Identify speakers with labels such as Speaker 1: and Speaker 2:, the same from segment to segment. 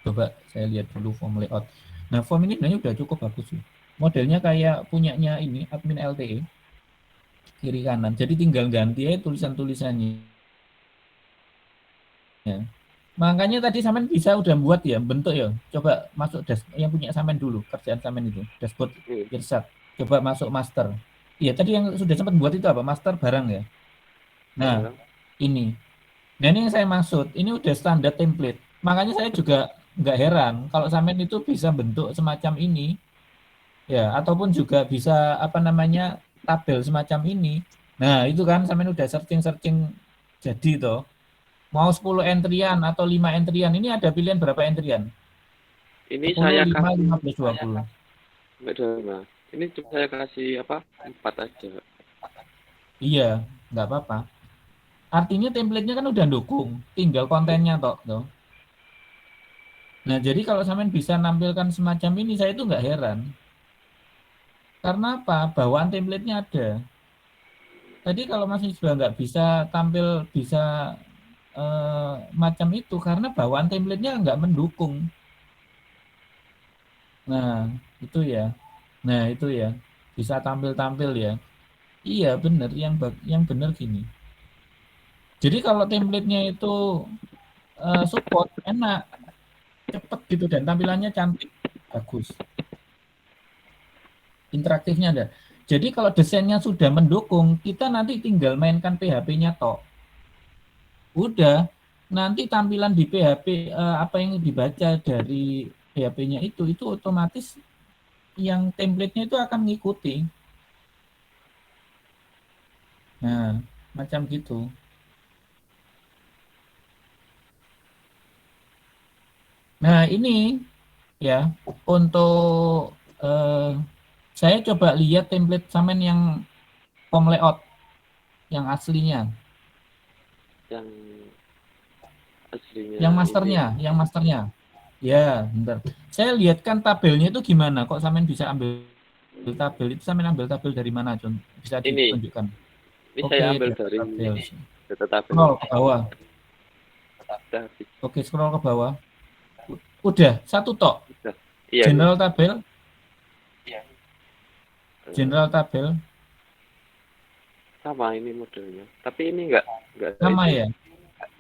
Speaker 1: Coba saya lihat dulu form layout. Nah, form ini sebenarnya udah cukup bagus sih. Modelnya kayak punyanya ini admin LTE kiri kanan. Jadi tinggal ganti aja tulisan-tulisannya. Makanya tadi Samen bisa udah buat ya bentuk ya. Coba masuk yang punya Samen dulu, kerjaan Samen itu, dashboard Irsat. Coba masuk master. Iya, tadi yang sudah sempat buat itu apa? Master barang ya. Nah, ini. Nah, ini yang saya maksud. Ini udah standar template. Makanya saya juga nggak heran kalau Samen itu bisa bentuk semacam ini. Ya, ataupun juga bisa apa namanya tabel semacam ini. Nah, itu kan Samen udah searching-searching jadi toh. Mau 10 entrian atau 5 entrian. Ini ada pilihan berapa entrian?
Speaker 2: Ini
Speaker 1: 10,
Speaker 2: saya
Speaker 1: 5,
Speaker 2: kasih
Speaker 1: 15, 20.
Speaker 2: enggak ada. Ini cuma saya kasih apa? 4 aja.
Speaker 1: Iya, nggak apa-apa. Artinya template-nya kan udah dukung, tinggal kontennya toh. Nah, jadi kalau sampean bisa nampilkan semacam ini, saya itu nggak heran. Karena apa? Bawaan template-nya ada. Tadi kalau masih sudah nggak bisa tampil, bisa macam itu, karena bawaan template-nya nggak mendukung. Nah, itu ya. Nah, itu ya. Bisa tampil-tampil ya. Iya, benar. Yang benar gini. Jadi kalau template-nya itu support, enak, cepet gitu, dan tampilannya cantik, bagus. Interaktifnya ada. Jadi kalau desainnya sudah mendukung, kita nanti tinggal mainkan PHP-nya tok. Udah, nanti tampilan di PHP apa yang dibaca dari PHP-nya itu otomatis yang template-nya itu akan mengikuti. Nah, macam gitu. Nah, ini ya untuk saya coba lihat template Samen yang form layout yang aslinya.
Speaker 2: Yang aslinya
Speaker 1: Yang
Speaker 2: ini ya.
Speaker 1: masternya. Ya, bentar. Saya lihat kan tabelnya itu gimana? Kok Samen bisa ambil tabel itu? Samen ambil tabel dari mana, John? Bisa
Speaker 2: Ini
Speaker 1: ditunjukkan.
Speaker 2: saya
Speaker 1: Oke,
Speaker 2: ambil
Speaker 1: data
Speaker 2: dari
Speaker 1: tabel.
Speaker 2: data tabel
Speaker 1: Scroll
Speaker 2: ini.
Speaker 1: ke bawah.
Speaker 2: Udah habis.
Speaker 1: Oke, scroll ke bawah. Udah, satu tok.
Speaker 2: Udah. Iya, iya.
Speaker 1: General tabel, general
Speaker 2: Eh,
Speaker 1: tabel.
Speaker 2: sama ini modelnya. Tapi ini enggak ada
Speaker 1: Sama
Speaker 2: ini.
Speaker 1: ya?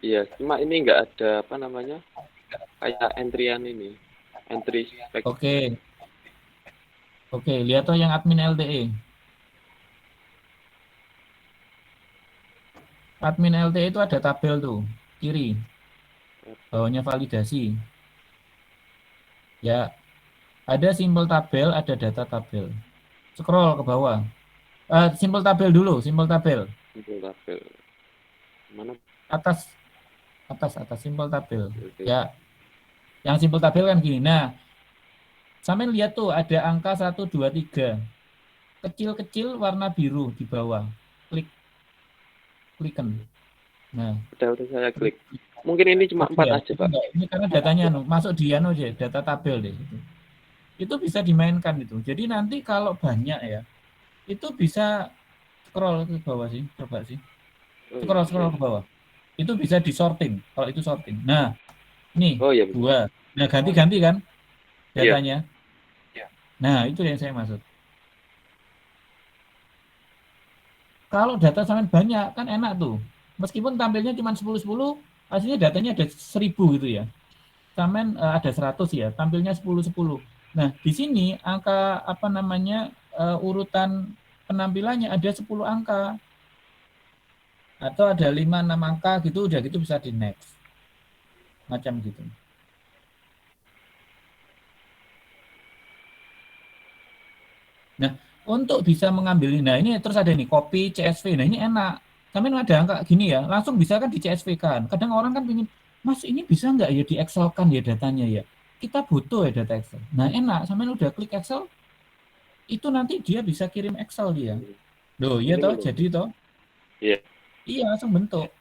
Speaker 2: Iya, cuma ini enggak ada apa namanya? Kayak entrian ini. Entry spek.
Speaker 1: Oke. Oke, lihat tuh yang admin LTE. Admin LTE itu ada tabel tuh, kiri. Bawahnya validasi. Ya, ada simpel tabel, ada data tabel. Scroll ke bawah. Simpel tabel dulu, simpel tabel.
Speaker 2: Simpel tabel. Mana?
Speaker 1: Atas, atas, simpel tabel.
Speaker 2: Oke.
Speaker 1: Ya, yang simpel tabel kan gini. Nah, sampai lihat tuh ada angka 1, 2, 3. Kecil-kecil warna biru di bawah. Klik, kliken. Nah,
Speaker 2: Udah saya
Speaker 1: klik.
Speaker 2: klik. Mungkin ini cuma
Speaker 1: Oke
Speaker 2: 4
Speaker 1: ya,
Speaker 2: aja,
Speaker 1: itu
Speaker 2: Pak.
Speaker 1: enggak, ini karena datanya masuk di anu aja, data tabel deh. Itu bisa dimainkan itu. Jadi nanti kalau banyak ya, itu bisa scroll ke bawah sih, coba sih.
Speaker 2: Oh
Speaker 1: Scroll
Speaker 2: iya.
Speaker 1: ke bawah. Itu bisa disorting, kalau itu sorting. Nah, nih,
Speaker 2: Oh iya benar.
Speaker 1: 2. Nah, ganti-ganti kan
Speaker 2: Iya.
Speaker 1: datanya. Nah, itu yang saya maksud. Kalau data sangat banyak, kan enak tuh. Meskipun tampilnya cuma 10-10, hasilnya datanya ada 1000 gitu ya. Samen ada 100 ya, tampilnya 10-10. Nah, di sini angka apa namanya urutan penampilannya ada 10 angka atau ada 5-6 angka gitu, udah gitu bisa di next. Macam gitu. Nah, untuk bisa mengambil ini, nah ini terus ada nih copy CSV. Nah, ini enak. Samen ada angka gini ya, langsung bisa kan di CSV kan. Kadang orang kan ingin, Mas ini bisa nggak ya di Excel kan ya datanya ya. Kita butuh ya data Excel. Nah, enak. Samen udah klik Excel, itu nanti dia bisa kirim Excel dia. Loh, iya
Speaker 2: Ini
Speaker 1: toh,
Speaker 2: belum.
Speaker 1: jadi toh.
Speaker 2: Iya.
Speaker 1: Iya, langsung bentuk.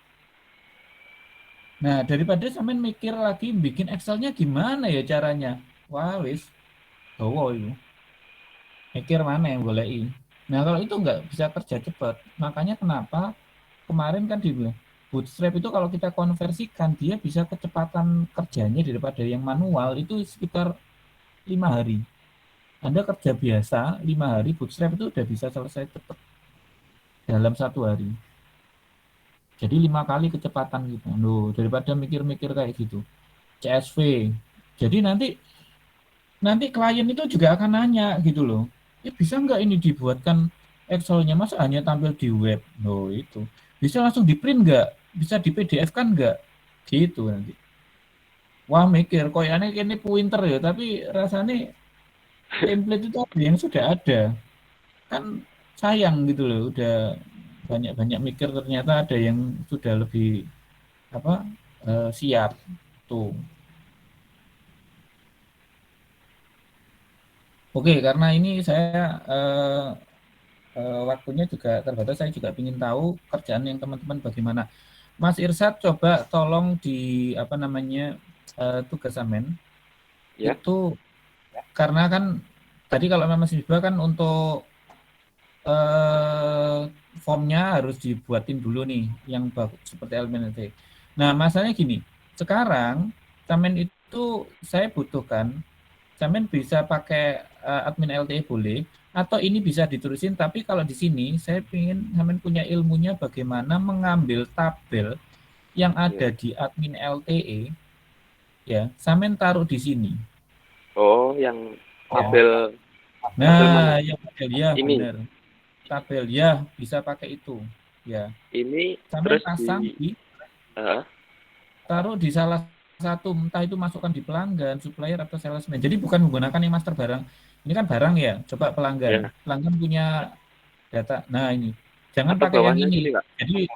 Speaker 1: Nah, daripada sampean mikir lagi bikin Excelnya gimana ya caranya. Wah, wis, bawa itu. Mikir mana yang bolehin. Nah, kalau itu nggak bisa kerja cepat. Makanya kenapa kemarin kan dibilang, Bootstrap itu kalau kita konversikan, dia bisa kecepatan kerjanya daripada yang manual itu sekitar 5 hari. Anda kerja biasa 5 hari, Bootstrap itu udah bisa selesai cepat dalam 1 hari. Jadi 5 kali kecepatan gitu. Loh, daripada mikir-mikir kayak gitu. CSV. Jadi nanti klien itu juga akan nanya gitu loh. Bisa nggak ini dibuatkan Excel-nya, masa hanya tampil di web? Loh itu. Bisa langsung di print nggak? Bisa di PDF kan nggak? Gitu nanti. Wah mikir, koyane ini pointer ya, tapi rasanya template itu yang sudah ada. Kan sayang gitu loh, udah banyak-banyak mikir ternyata ada yang sudah lebih siap tuh. Oke, karena ini saya waktunya juga terbatas, saya juga ingin tahu kerjaan yang teman-teman bagaimana. Mas Irsad coba tolong di tugas amen
Speaker 2: Ya.
Speaker 1: itu, karena kan tadi kalau memang siswa kan untuk formnya harus dibuatin dulu nih yang bagus seperti LMNT. Nah masalahnya gini, sekarang Samen itu saya butuhkan, Samen bisa pakai admin LTE boleh, atau ini bisa ditulisin, tapi kalau di sini saya ingin Samen punya ilmunya bagaimana mengambil tabel yang ada di admin LTE, ya Samen taruh di sini.
Speaker 2: Oh, yang tabel. Tabel mana?
Speaker 1: Nah, yang tabel ya
Speaker 2: Ini.
Speaker 1: benar. Tabel ya bisa pakai itu, ya.
Speaker 2: Ini
Speaker 1: Samen
Speaker 2: terus
Speaker 1: pasang taruh di salah satu, entah itu masukkan di pelanggan, supplier atau salesman. Jadi bukan menggunakan yang master barang. Ini kan barang ya, coba pelanggan.
Speaker 2: ya.
Speaker 1: Pelanggan punya data. Nah ini, jangan
Speaker 2: Atau
Speaker 1: pakai yang
Speaker 2: bawahnya
Speaker 1: ini.
Speaker 2: gini, Kak?
Speaker 1: Jadi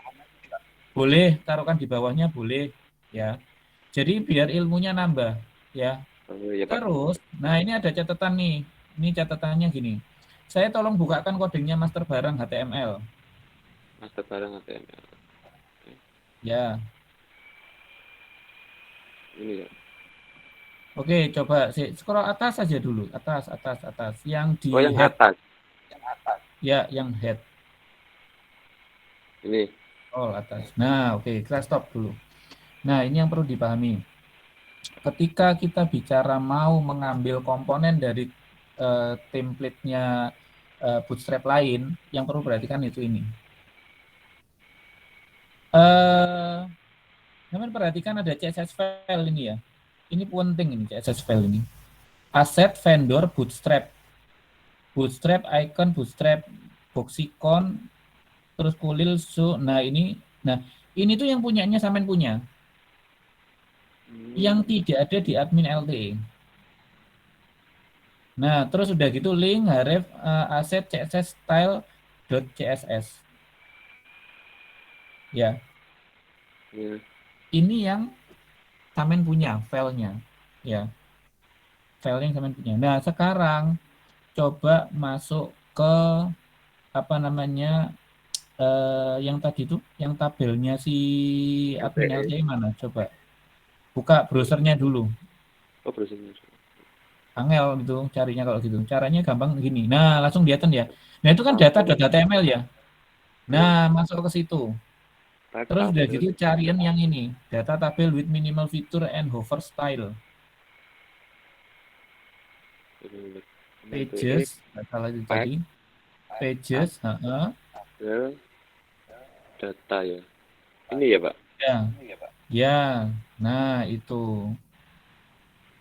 Speaker 1: boleh taruhkan di bawahnya, boleh ya. Jadi biar ilmunya nambah ya.
Speaker 2: Oh iya, Pak.
Speaker 1: Terus, nah ini ada catatan nih. Ini catatannya gini. Saya tolong bukakan kodenya master barang HTML.
Speaker 2: Master barang HTML.
Speaker 1: Ya.
Speaker 2: Ini ya.
Speaker 1: Oke, coba scroll atas saja dulu, atas, yang
Speaker 2: Oh,
Speaker 1: di
Speaker 2: yang
Speaker 1: head,
Speaker 2: atas.
Speaker 1: ya, yang head,
Speaker 2: Ini.
Speaker 1: atas. Nah, oke, kita stop dulu. Nah, ini yang perlu dipahami. Ketika kita bicara mau mengambil komponen dari template-nya Bootstrap lain, yang perlu perhatikan itu ini. Teman perhatikan ada CSS file ini ya. Ini penting ini CSS file ini. Asset vendor Bootstrap. Bootstrap icon, Bootstrap boxicon, terus kulil nah ini tuh yang punyanya Samen punya, yang tidak ada di admin LTE. Nah terus udah gitu link href asset css style.css ya. Ini yang Samen punya filenya ya, file yang Samen punya. Nah sekarang coba masuk ke yang tadi tuh, yang tabelnya si admin LTE mana, coba buka browsernya dulu.
Speaker 2: Oh, browsernya.
Speaker 1: Angel gitu carinya kalau gitu. Caranya gampang gini. Nah, langsung kelihatan ya. Nah, itu kan data.html ya. Nah, masuk ke situ. Terus udah gitu carian yang ini, data tabel with minimal feature and hover style. Pages, salah itu tadi. Pages,
Speaker 2: data ya. Ini ya, Pak?
Speaker 1: Ya. Ya. Nah, itu.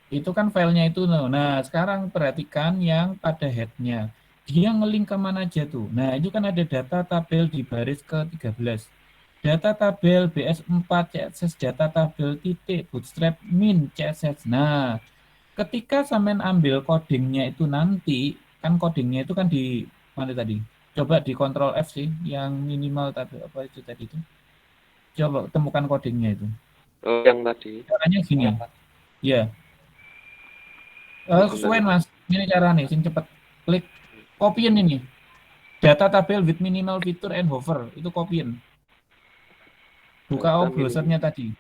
Speaker 1: Itu kan filenya itu. Nah, sekarang perhatikan yang pada head-nya. Dia ngelink kemana aja tuh. Nah, itu kan ada data tabel di baris ke-13. Data tabel BS4 CSS, data tabel titik, bootstrap min CSS. Nah, ketika sampean ambil codingnya itu nanti, kan codingnya itu kan di mana tadi? Coba di Ctrl F sih, yang minimal tadi apa itu tadi itu. Coba temukan codingnya itu.
Speaker 2: Oh, yang tadi.
Speaker 1: Caranya gini. Ya. Kesuwen Mas, ini cara nih, sing cepet. Klik, copyin ini. Data tabel with minimal feature and hover, itu copyin. Buka browsernya tadi.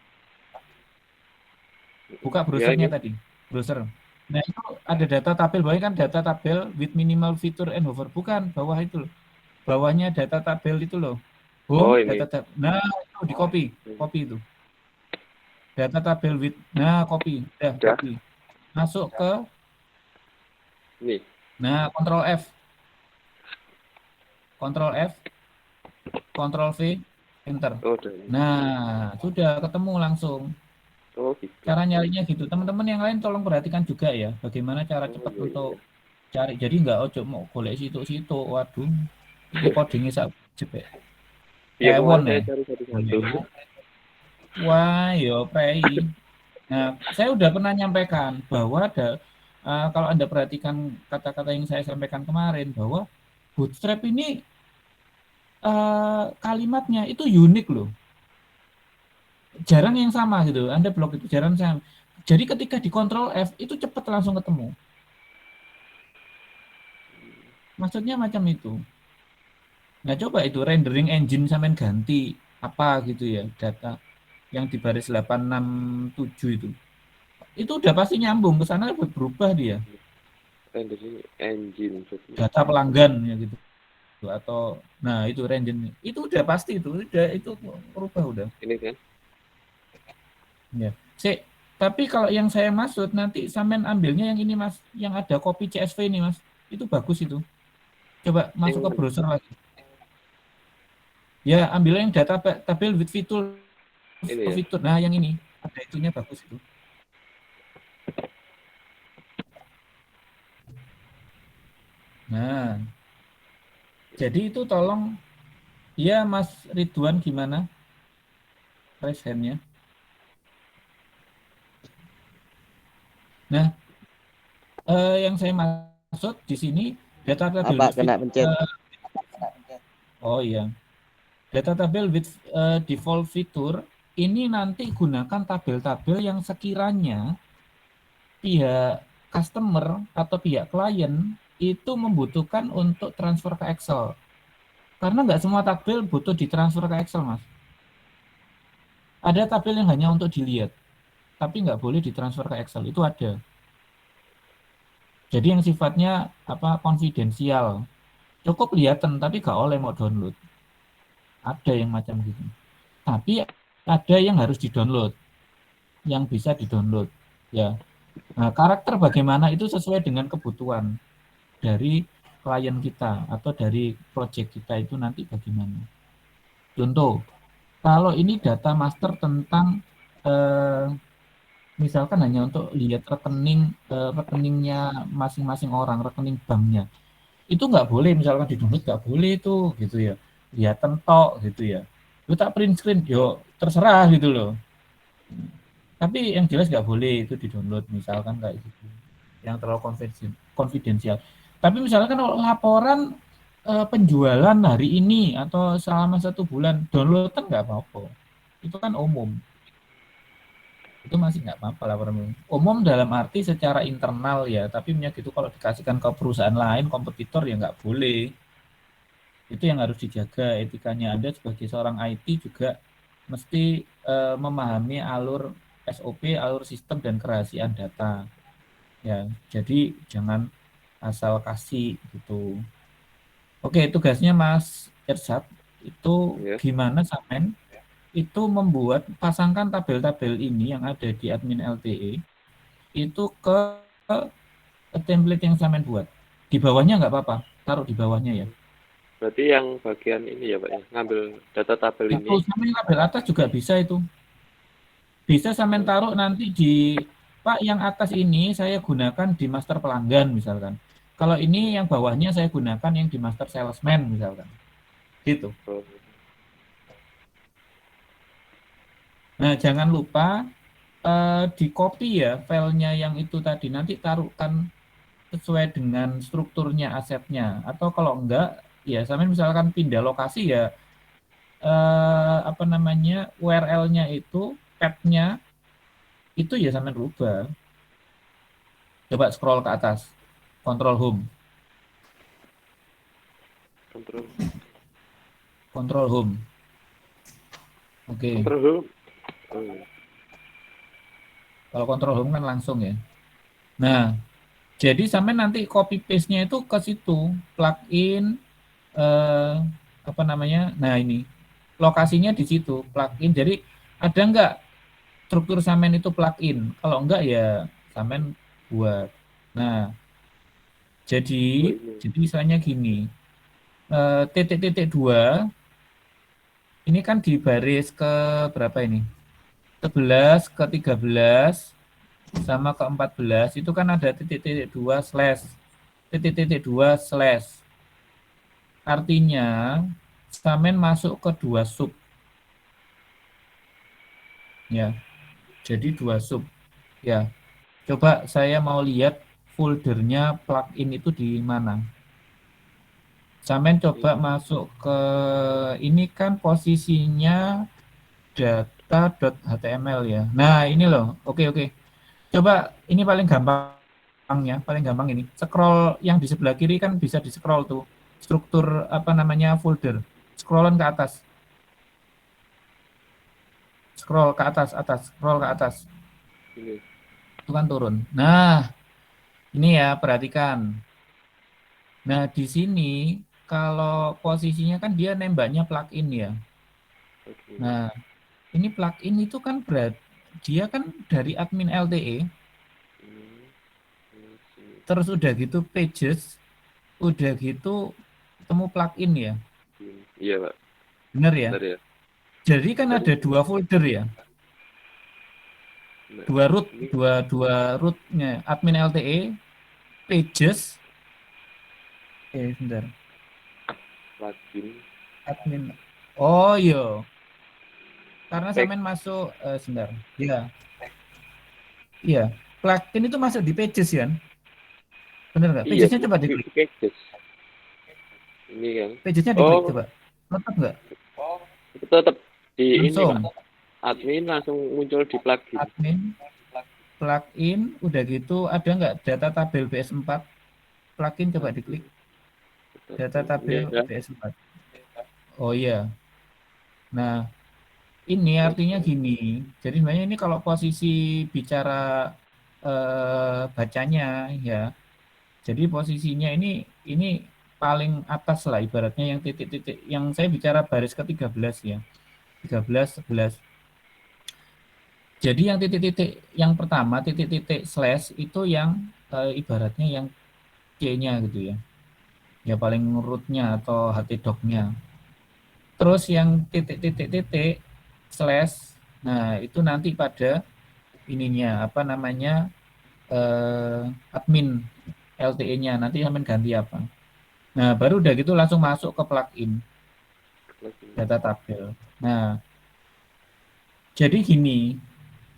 Speaker 1: Buka browsernya tadi, browser. Nah itu ada data tabel, bawahnya kan data tabel with minimal feature and hover. Bukan, bawah itu loh. Bawahnya data tabel itu loh. Home, data tabel. Nah di copy itu. Data tabel with, nah copy, copy. Masuk ke
Speaker 2: Nih.
Speaker 1: Nah, Ctrl F, Ctrl V, Enter. Nah, sudah ketemu langsung.
Speaker 2: Oh, gitu.
Speaker 1: Cara nyarinya gitu. Teman-teman yang lain tolong perhatikan juga ya, bagaimana cara cepat untuk cari. Jadi nggak ojo mau golek situ-situ. Waduh, ini codingnya sak cepet.
Speaker 2: Iya, kemarin
Speaker 1: Ewon
Speaker 2: saya
Speaker 1: ya.
Speaker 2: cari satu-satu.
Speaker 1: Wah, yo prei. Nah, saya udah pernah nyampaikan bahwa ada kalau Anda perhatikan kata-kata yang saya sampaikan kemarin bahwa Bootstrap ini kalimatnya itu unik loh. Jarang yang sama gitu. Anda blok itu jarang sama. Jadi ketika di Ctrl F itu cepat langsung ketemu. Maksudnya macam itu. Nah, coba itu rendering engine sampean ganti apa gitu ya, data yang di baris 867 itu. Itu udah pasti nyambung ke sana berubah dia.
Speaker 2: Rendering engine.
Speaker 1: Data pelanggan ya gitu. Atau nah itu rendering itu udah pasti itu berubah udah.
Speaker 2: Ini kan?
Speaker 1: Ya. Tapi kalau yang saya maksud nanti sampean ambilnya yang ini Mas, yang ada copy CSV ini Mas. Itu bagus itu. Coba masuk ke browser lagi. Ya, ambil yang data tabel with fitur.
Speaker 2: Ini ya?
Speaker 1: Fitur. Nah, yang ini ada itunya bagus itu. Nah, jadi itu tolong ya Mas Ridwan gimana? Raise hand-nya. Nah, yang saya maksud di sini data tabel with fitur. Oh iya. Data tabel with default fitur ini nanti gunakan tabel-tabel yang sekiranya pihak customer atau pihak klien itu membutuhkan untuk transfer ke Excel. Karena nggak semua tabel butuh ditransfer ke Excel, Mas. Ada tabel yang hanya untuk dilihat, tapi nggak boleh ditransfer ke Excel. Itu ada. Jadi yang sifatnya konfidensial. Cukup lihatan, tapi nggak oleh mau download. Ada yang macam gitu. Tapi ada yang harus di-download, yang bisa di-download. Ya. Nah, karakter bagaimana itu sesuai dengan kebutuhan dari klien kita atau dari project kita itu nanti bagaimana. Contoh, kalau ini data master tentang misalkan hanya untuk lihat rekeningnya masing-masing orang, rekening banknya, itu nggak boleh misalkan di download nggak boleh itu gitu ya, lihat tentok gitu ya. Lu tak print screen, yo terserah gitu loh. Tapi yang jelas nggak boleh itu di download misalkan kayak gitu, yang terlalu konfidensial. Tapi misalkan kalau laporan penjualan hari ini atau selama 1 bulan download kan nggak apa-apa, itu kan umum, itu masih nggak apa-apa laporan umum dalam arti secara internal ya. Tapi gitu kalau dikasihkan ke perusahaan lain kompetitor ya nggak boleh. Itu yang harus dijaga etikanya. Anda sebagai seorang IT juga mesti memahami alur SOP, alur sistem dan kerahasiaan data ya. Jadi jangan asal kasih gitu. Oke, tugasnya Mas Irsad itu gimana sampean itu membuat pasangkan tabel-tabel ini yang ada di admin LTE itu ke template yang sampean buat. Di bawahnya nggak apa-apa, taruh di bawahnya ya.
Speaker 2: Berarti yang bagian ini ya Pak ya, ngambil data tabel ini.
Speaker 1: Sampean tabel atas juga bisa itu. Bisa sampean taruh nanti di Pak yang atas ini saya gunakan di master pelanggan misalkan. Kalau ini yang bawahnya saya gunakan yang di master salesman misalkan. Gitu. Nah, jangan lupa di copy ya filenya yang itu tadi, nanti taruhkan sesuai dengan strukturnya asetnya. Atau kalau enggak ya sampean misalkan pindah lokasi ya URL-nya itu path-nya itu ya sampean rubah. Coba scroll ke atas. Control home. Control home. Oke.
Speaker 2: Control home.
Speaker 1: Kalau control home kan langsung ya. Nah, jadi sampai nanti copy paste-nya itu ke situ, plugin Nah ini. lokasinya di situ plugin. Jadi ada nggak struktur Samen itu plugin? Kalau enggak ya Samen buat. Nah, jadi misalnya gini, titik-titik 2 ini kan di baris ke berapa ini? 11 ke 13 sama ke 14 itu kan ada titik-titik 2 slash titik-titik 2 slash. Artinya Samen masuk ke 2 sub. Ya, jadi 2 sub. Ya, coba saya mau lihat foldernya plugin itu di mana. Samen coba masuk ke ini kan posisinya data.html ya. Nah, ini loh. Oke. Coba ini paling gampang ya, paling gampang ini. Scroll yang di sebelah kiri kan bisa di-scroll tuh. Struktur apa namanya folder. Scrollan ke atas. Scroll ke atas, scroll ke atas. Itu kan turun. Nah, ini ya perhatikan. Nah, di sini kalau posisinya kan dia nembaknya plugin ya. Nah, ini plugin itu kan dia kan dari admin LTE. Terus udah gitu pages, udah gitu ketemu plugin ya.
Speaker 2: Iya, Pak.
Speaker 1: Bener ya?
Speaker 2: Benar ya.
Speaker 1: Jadi kan
Speaker 2: Benar
Speaker 1: ada
Speaker 2: itu.
Speaker 1: 2 folder ya.
Speaker 2: Nah,
Speaker 1: Dua rootnya admin LTE, pages, sebentar.
Speaker 2: plugin.
Speaker 1: Admin. Oh iya. Karena
Speaker 2: Pack.
Speaker 1: Samen masuk sebentar. Iya. Iya. Plugin itu masuk di pages ya. Bener nggak?
Speaker 2: Iya,
Speaker 1: Pagesnya coba
Speaker 2: di
Speaker 1: diklik.
Speaker 2: pages. Ini kan.
Speaker 1: Pagesnya diklik
Speaker 2: Oh,
Speaker 1: coba. Tetap nggak?
Speaker 2: itu tetap di ini, Pak.
Speaker 1: Langsung.
Speaker 2: Admin langsung muncul di plugin.
Speaker 1: Admin, plugin, udah gitu ada nggak data tabel BS4? Plugin coba diklik. Data
Speaker 2: Ini
Speaker 1: tabel
Speaker 2: ya.
Speaker 1: BS4. Oh iya. Nah, ini artinya gini. Jadi sebenarnya ini kalau posisi bicara bacanya ya. Jadi posisinya ini paling atas lah ibaratnya yang titik-titik yang saya bicara baris ke-13 ya. 13, 11. Jadi yang titik-titik yang pertama titik-titik slash itu yang ibaratnya yang C-nya gitu ya. Ya paling root-nya atau htdoc-nya. Terus yang titik-titik-titik slash, nah itu nanti pada ininya apa namanya admin LTE-nya nanti akan ganti apa. Nah baru udah gitu langsung masuk ke plugin data tabel. Nah jadi gini,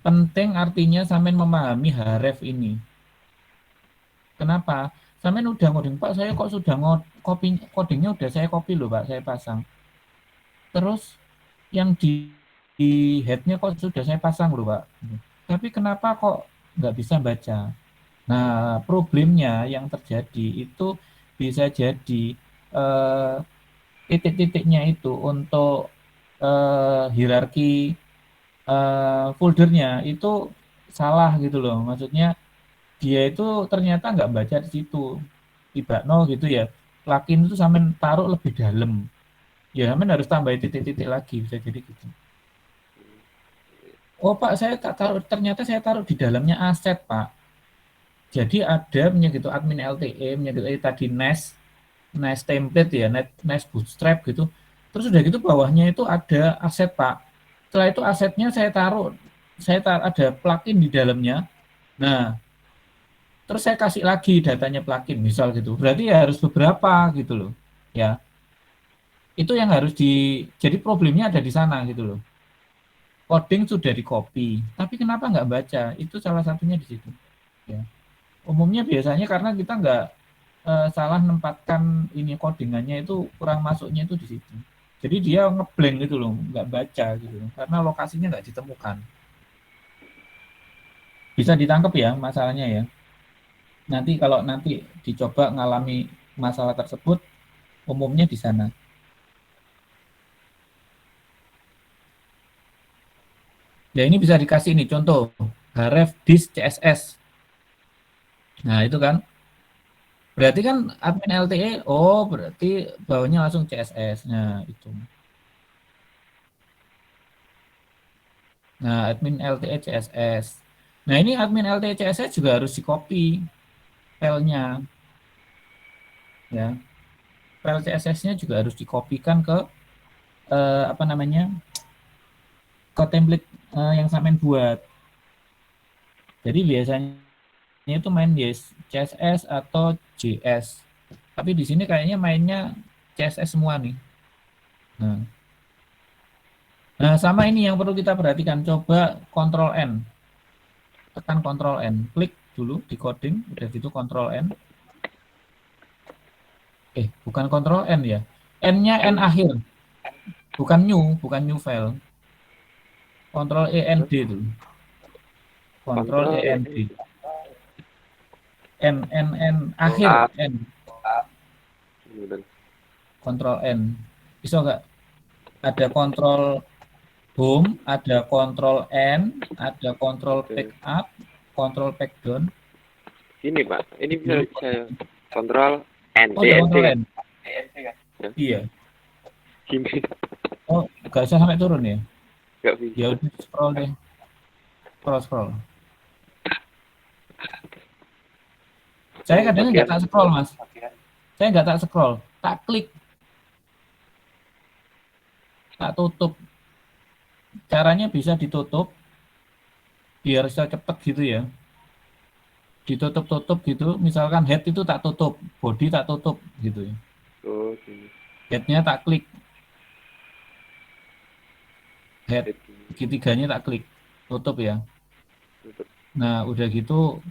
Speaker 1: penting artinya sampean memahami href ini. Kenapa? Sampean udah ngoding Pak, saya kok sudah copy codingnya udah saya copy loh Pak, saya pasang. Terus yang di headnya kok sudah saya pasang loh Pak. Tapi kenapa kok nggak bisa baca? Nah, problemnya yang terjadi itu bisa jadi eh, titik-titiknya itu untuk hierarki foldernya itu salah gitu loh. Maksudnya dia itu ternyata nggak baca di situ. Tiba no gitu ya. Plugin itu sampai taruh lebih dalam. Ya, sampai harus tambah titik-titik lagi bisa jadi gitu. Oh Pak, saya tak taruh ternyata saya taruh di dalamnya aset Pak. Jadi ada punya gitu admin LTE, punya gitu tadi Nest template ya, Nest Bootstrap gitu. Terus udah gitu bawahnya itu ada aset Pak. Setelah itu asetnya saya taruh ada plugin di dalamnya. Nah, terus saya kasih lagi datanya plugin misal gitu. Berarti ya harus beberapa gitu loh. Ya, itu yang harus jadi problemnya ada di sana gitu loh. Coding sudah di copy, tapi kenapa nggak baca? Itu salah satunya di situ. Ya. Umumnya biasanya karena kita nggak salah menempatkan ini codingannya itu kurang masuknya itu di situ. Jadi dia ngeblank gitu loh, nggak baca gitu loh, karena lokasinya nggak ditemukan. Bisa ditangkap ya masalahnya ya. Nanti kalau nanti dicoba ngalami masalah tersebut, umumnya di sana. Ya ini bisa dikasih nih contoh href dis css. Nah itu kan berarti kan admin LTE, oh berarti bawahnya langsung CSS. Nah itu. Nah, admin LTE CSS. Nah, ini admin LTE CSS juga harus di-copy filenya. Ya, file CSS-nya juga harus dikopikan ke apa namanya? Ke template yang sampean buat. Jadi biasanya itu main yes, CSS atau JS. Tapi di sini kayaknya mainnya CSS semua nih. Nah, nah sama ini yang perlu kita perhatikan. Coba Ctrl N. Tekan Ctrl N. Klik dulu di coding. Udah gitu Ctrl N. Bukan Ctrl N ya. N-nya N akhir. Bukan new file. Ctrl END itu. Ctrl
Speaker 2: Kontrol ya.
Speaker 1: END. N
Speaker 2: Oh,
Speaker 1: akhir N.
Speaker 2: bener.
Speaker 1: Ctrl N. Bisa nggak? Ada kontrol home, ada kontrol N, ada kontrol
Speaker 2: Oke.
Speaker 1: pick up, kontrol pick down.
Speaker 2: Ini Pak, ini bisa
Speaker 1: Dulu.
Speaker 2: saya kontrol N,
Speaker 1: Oh, udah
Speaker 2: ENT
Speaker 1: kontrol
Speaker 2: kan?
Speaker 1: N.
Speaker 2: Ya.
Speaker 1: Iya.
Speaker 2: Gini,
Speaker 1: Oh, nggak usah sampai turun ya?
Speaker 2: nggak
Speaker 1: Ya
Speaker 2: bisa.
Speaker 1: udah scroll deh. Scroll. Saya
Speaker 2: Oh,
Speaker 1: kadang nggak
Speaker 2: bagian
Speaker 1: tak scroll, Mas. Saya nggak tak scroll. Tak klik, tak tutup. Caranya bisa ditutup, biar bisa cepet gitu ya. Ditutup-tutup gitu. Misalkan head itu tak tutup, body tak tutup gitu ya.
Speaker 2: oh gini.
Speaker 1: Headnya tak klik, head
Speaker 2: Jadi gini.
Speaker 1: segitiganya tak klik, tutup ya.
Speaker 2: Untuk
Speaker 1: Nah, udah gitu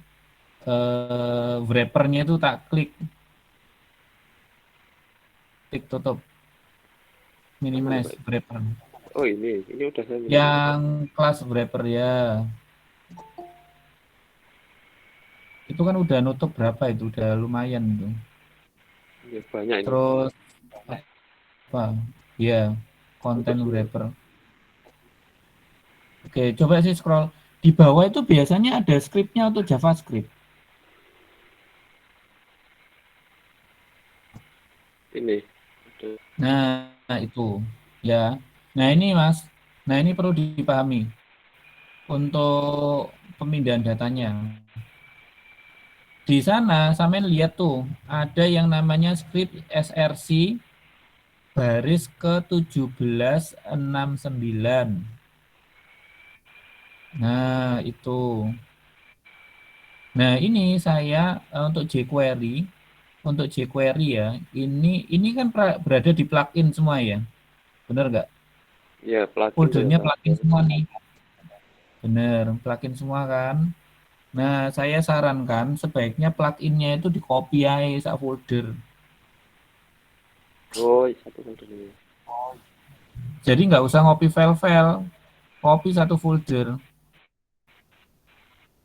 Speaker 1: wrappernya itu tak klik, klik tutup,
Speaker 2: mana nih
Speaker 1: minimize
Speaker 2: Pak?
Speaker 1: wrapper.
Speaker 2: Oh ini udah saya minimize.
Speaker 1: Yang kelas wrapper ya, itu kan udah nutup berapa itu, udah lumayan itu.
Speaker 2: Ya, banyak ini.
Speaker 1: Terus apa? Ya,
Speaker 2: Tutup
Speaker 1: konten
Speaker 2: semua.
Speaker 1: wrapper. Oke, coba sih scroll. Di bawah itu biasanya ada scriptnya untuk JavaScript.
Speaker 2: Ini. Udah.
Speaker 1: Nah, itu ya. Nah, ini Mas. Nah, ini perlu dipahami untuk pemindahan datanya. Di sana sampean lihat tuh ada yang namanya script SRC baris ke 1769. Nah, itu. Nah, ini saya untuk jQuery ya. Ini kan berada di plugin semua ya. Benar nggak?
Speaker 2: Ya, plugin ya
Speaker 1: Foldernya plugin
Speaker 2: Pak.
Speaker 1: semua nih. Bener, plugin semua kan. Nah, saya sarankan sebaiknya pluginnya itu di copy aja sak folder.
Speaker 2: Oh, satu folder ini.
Speaker 1: Jadi nggak usah ngopi file-file, copy satu folder.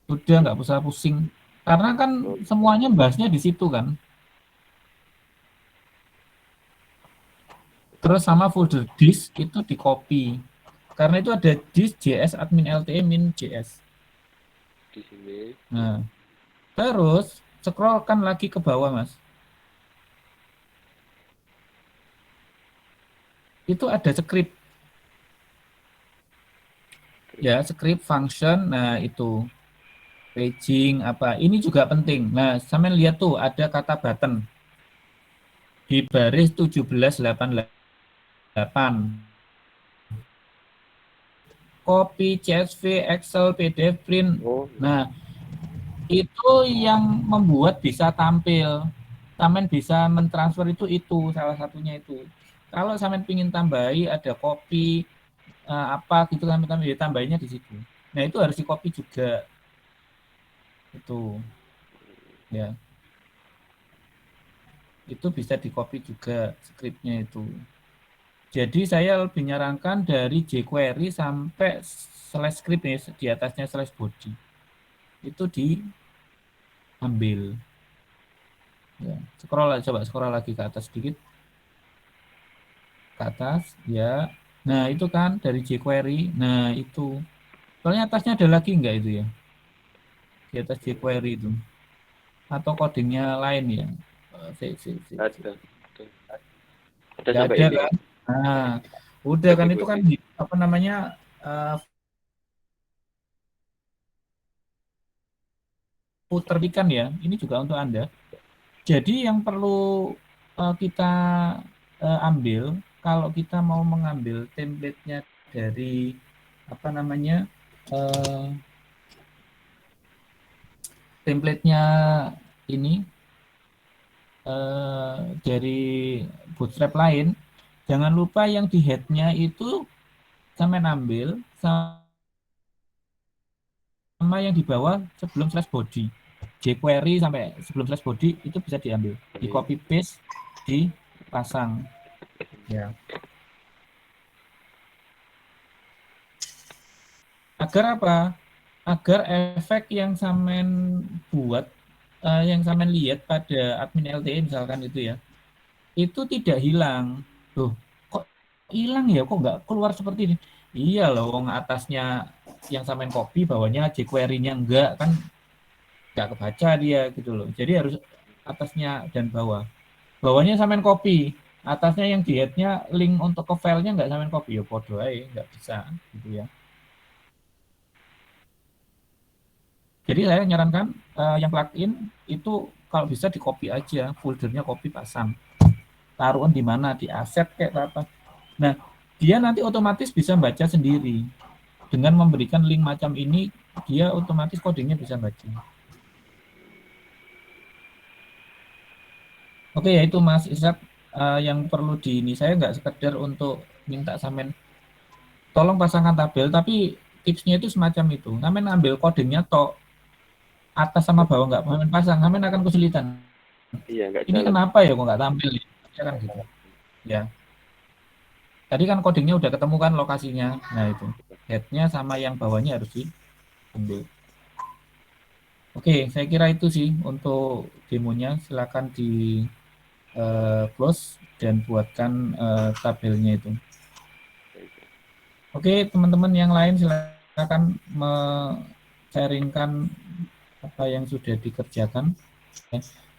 Speaker 1: Udah nggak usah pusing. Karena kan
Speaker 2: Oh,
Speaker 1: semuanya bahasnya di situ kan. Terus sama folder disk itu di copy. Karena itu ada disk JS admin LTE min JS.
Speaker 2: di sini.
Speaker 1: Nah, terus scrollkan lagi ke bawah, Mas. Itu ada script. Ya, script function. Nah, itu paging apa. Ini juga penting. Nah, sampean lihat tuh ada kata button di baris 1788. Copy, CSV, Excel, PDF, print.
Speaker 2: Oh,
Speaker 1: Nah, itu yang membuat bisa tampil. Sampean bisa mentransfer itu salah satunya itu. Kalau sampean pingin tambahi ada copy apa gitu kan tambahinnya di situ. Nah, itu harus di copy juga itu ya. Itu bisa di copy juga scriptnya itu. Jadi saya lebih nyarankan dari jQuery sampai slash script nih, di atasnya slash body. Itu diambil. Ya. Coba scroll lagi ke atas sedikit. Ke atas, ya. Nah, itu kan dari jQuery. Nah, itu. Soalnya atasnya ada lagi enggak itu ya? Di atas jQuery itu. Atau codingnya lain ya?
Speaker 2: ada. Ada
Speaker 1: Nggak
Speaker 2: sampai
Speaker 1: ada
Speaker 2: ini.
Speaker 1: kan? Nah, udah
Speaker 2: Web
Speaker 1: kan itu kan
Speaker 2: equity.
Speaker 1: apa namanya terbikan ya, ini juga untuk Anda. Jadi yang perlu kita ambil kalau kita mau mengambil template-nya dari apa namanya template-nya ini dari bootstrap lain, jangan lupa yang di head-nya itu sampai ambil sama yang di bawah sebelum slash body. jQuery sampai sebelum slash body itu bisa diambil, di copy paste, dipasang. Ya. Agar apa? Agar efek yang Samen buat, yang Samen lihat pada admin LTE misalkan itu ya, itu tidak hilang. Tuh, kok hilang ya? Kok nggak keluar seperti ini? Iya loh, wong atasnya yang Samen copy, bawahnya jQuery-nya enggak, kan nggak kebaca dia gitu loh. Jadi harus atasnya dan bawah. Bawahnya Samen copy, atasnya yang di head-nya link untuk ke filenya nggak Samen copy, ya podo aja, nggak bisa gitu ya. Jadi saya nyarankan yang plugin itu kalau bisa di copy aja, foldernya copy pasang. Taruhan di mana, di aset kayak apa. Nah, dia nanti otomatis bisa baca sendiri. Dengan memberikan link macam ini, dia otomatis codingnya bisa baca. Oke, ya itu Mas Ishak yang perlu di ini. Saya nggak sekedar untuk minta Samen tolong pasangkan tabel, tapi tipsnya itu semacam itu. Samen ambil codingnya toh atas sama bawah nggak Samen pasang, Samen akan kesulitan.
Speaker 2: Iya, nggak
Speaker 1: Ini
Speaker 2: jalan.
Speaker 1: kenapa ya kok nggak tampil ya kan gitu ya. Tadi kan codingnya udah ketemu kan lokasinya, nah itu headnya sama yang bawahnya harus diambil. Oke, saya kira itu sih untuk demonya. Silakan di close dan buatkan tabelnya itu. Oke, teman-teman yang lain silakan sharingkan apa yang sudah dikerjakan.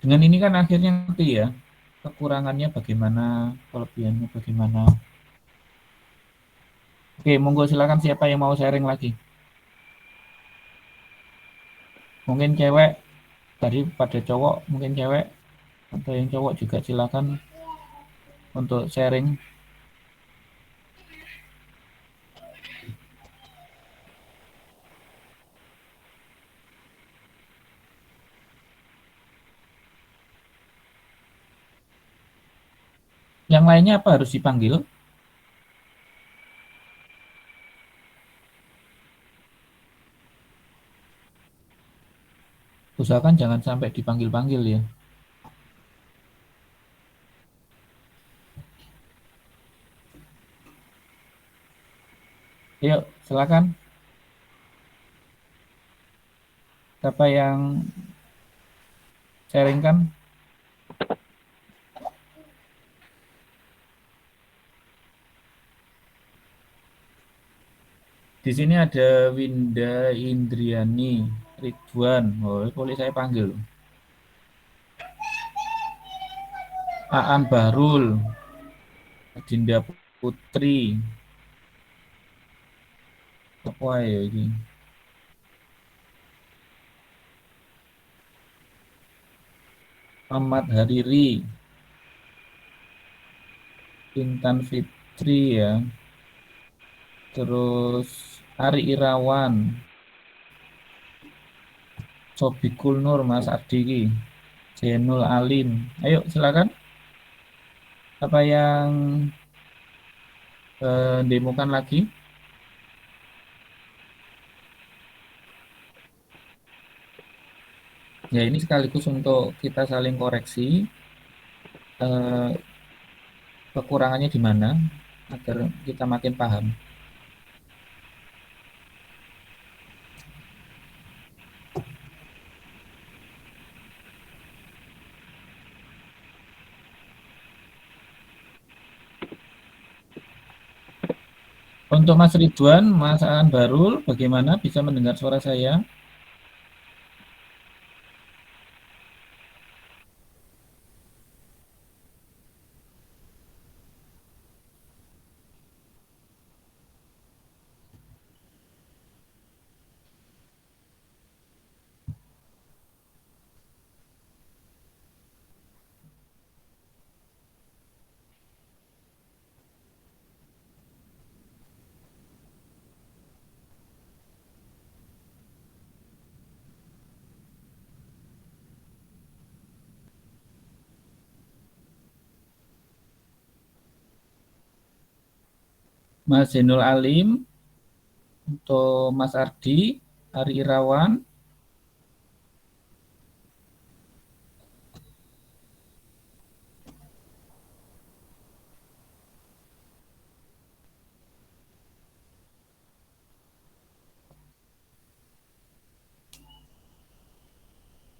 Speaker 1: Dengan ini kan akhirnya ngerti ya kekurangannya bagaimana, kelebihannya bagaimana. Oke, monggo silakan siapa yang mau sharing lagi. Mungkin cewek daripada cowok, mungkin cewek atau yang cowok juga silakan untuk sharing. Yang lainnya apa harus dipanggil? Usahakan jangan sampai dipanggil-panggil ya. Yuk, silakan. Siapa yang sharingkan? Di sini ada Winda Indriani, Ridwan. Oh, boleh saya panggil. Aan Bahrul, Dinda Putri. Apa ya ini? Ahmad Hariri, Intan Fitri ya. Terus Ari Irawan, Sobikul Nur, Mas Ardiki, Zainul Alim. Ayo silakan. Apa yang demokan lagi? Ya ini sekaligus untuk kita saling koreksi eh, kekurangannya di mana agar kita makin paham. Untuk Mas Ridwan, Mas Aan Barul, bagaimana bisa mendengar suara saya? Mas Zainul Alim, untuk Mas Ardi, Ari Irawan.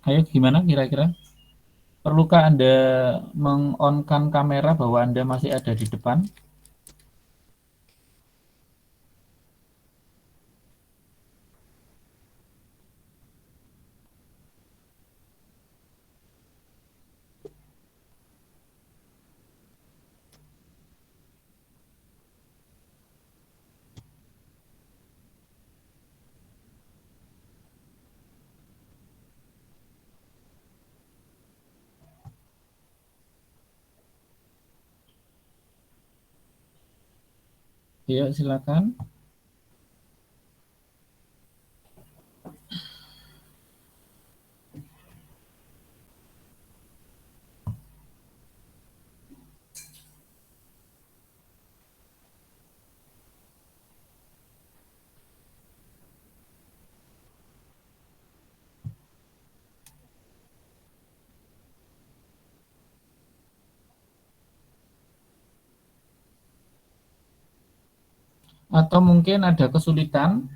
Speaker 1: Ayo gimana kira-kira? Perlukah Anda meng-on-kan kamera bahwa Anda masih ada di depan? Ya, silakan. Atau mungkin ada kesulitan?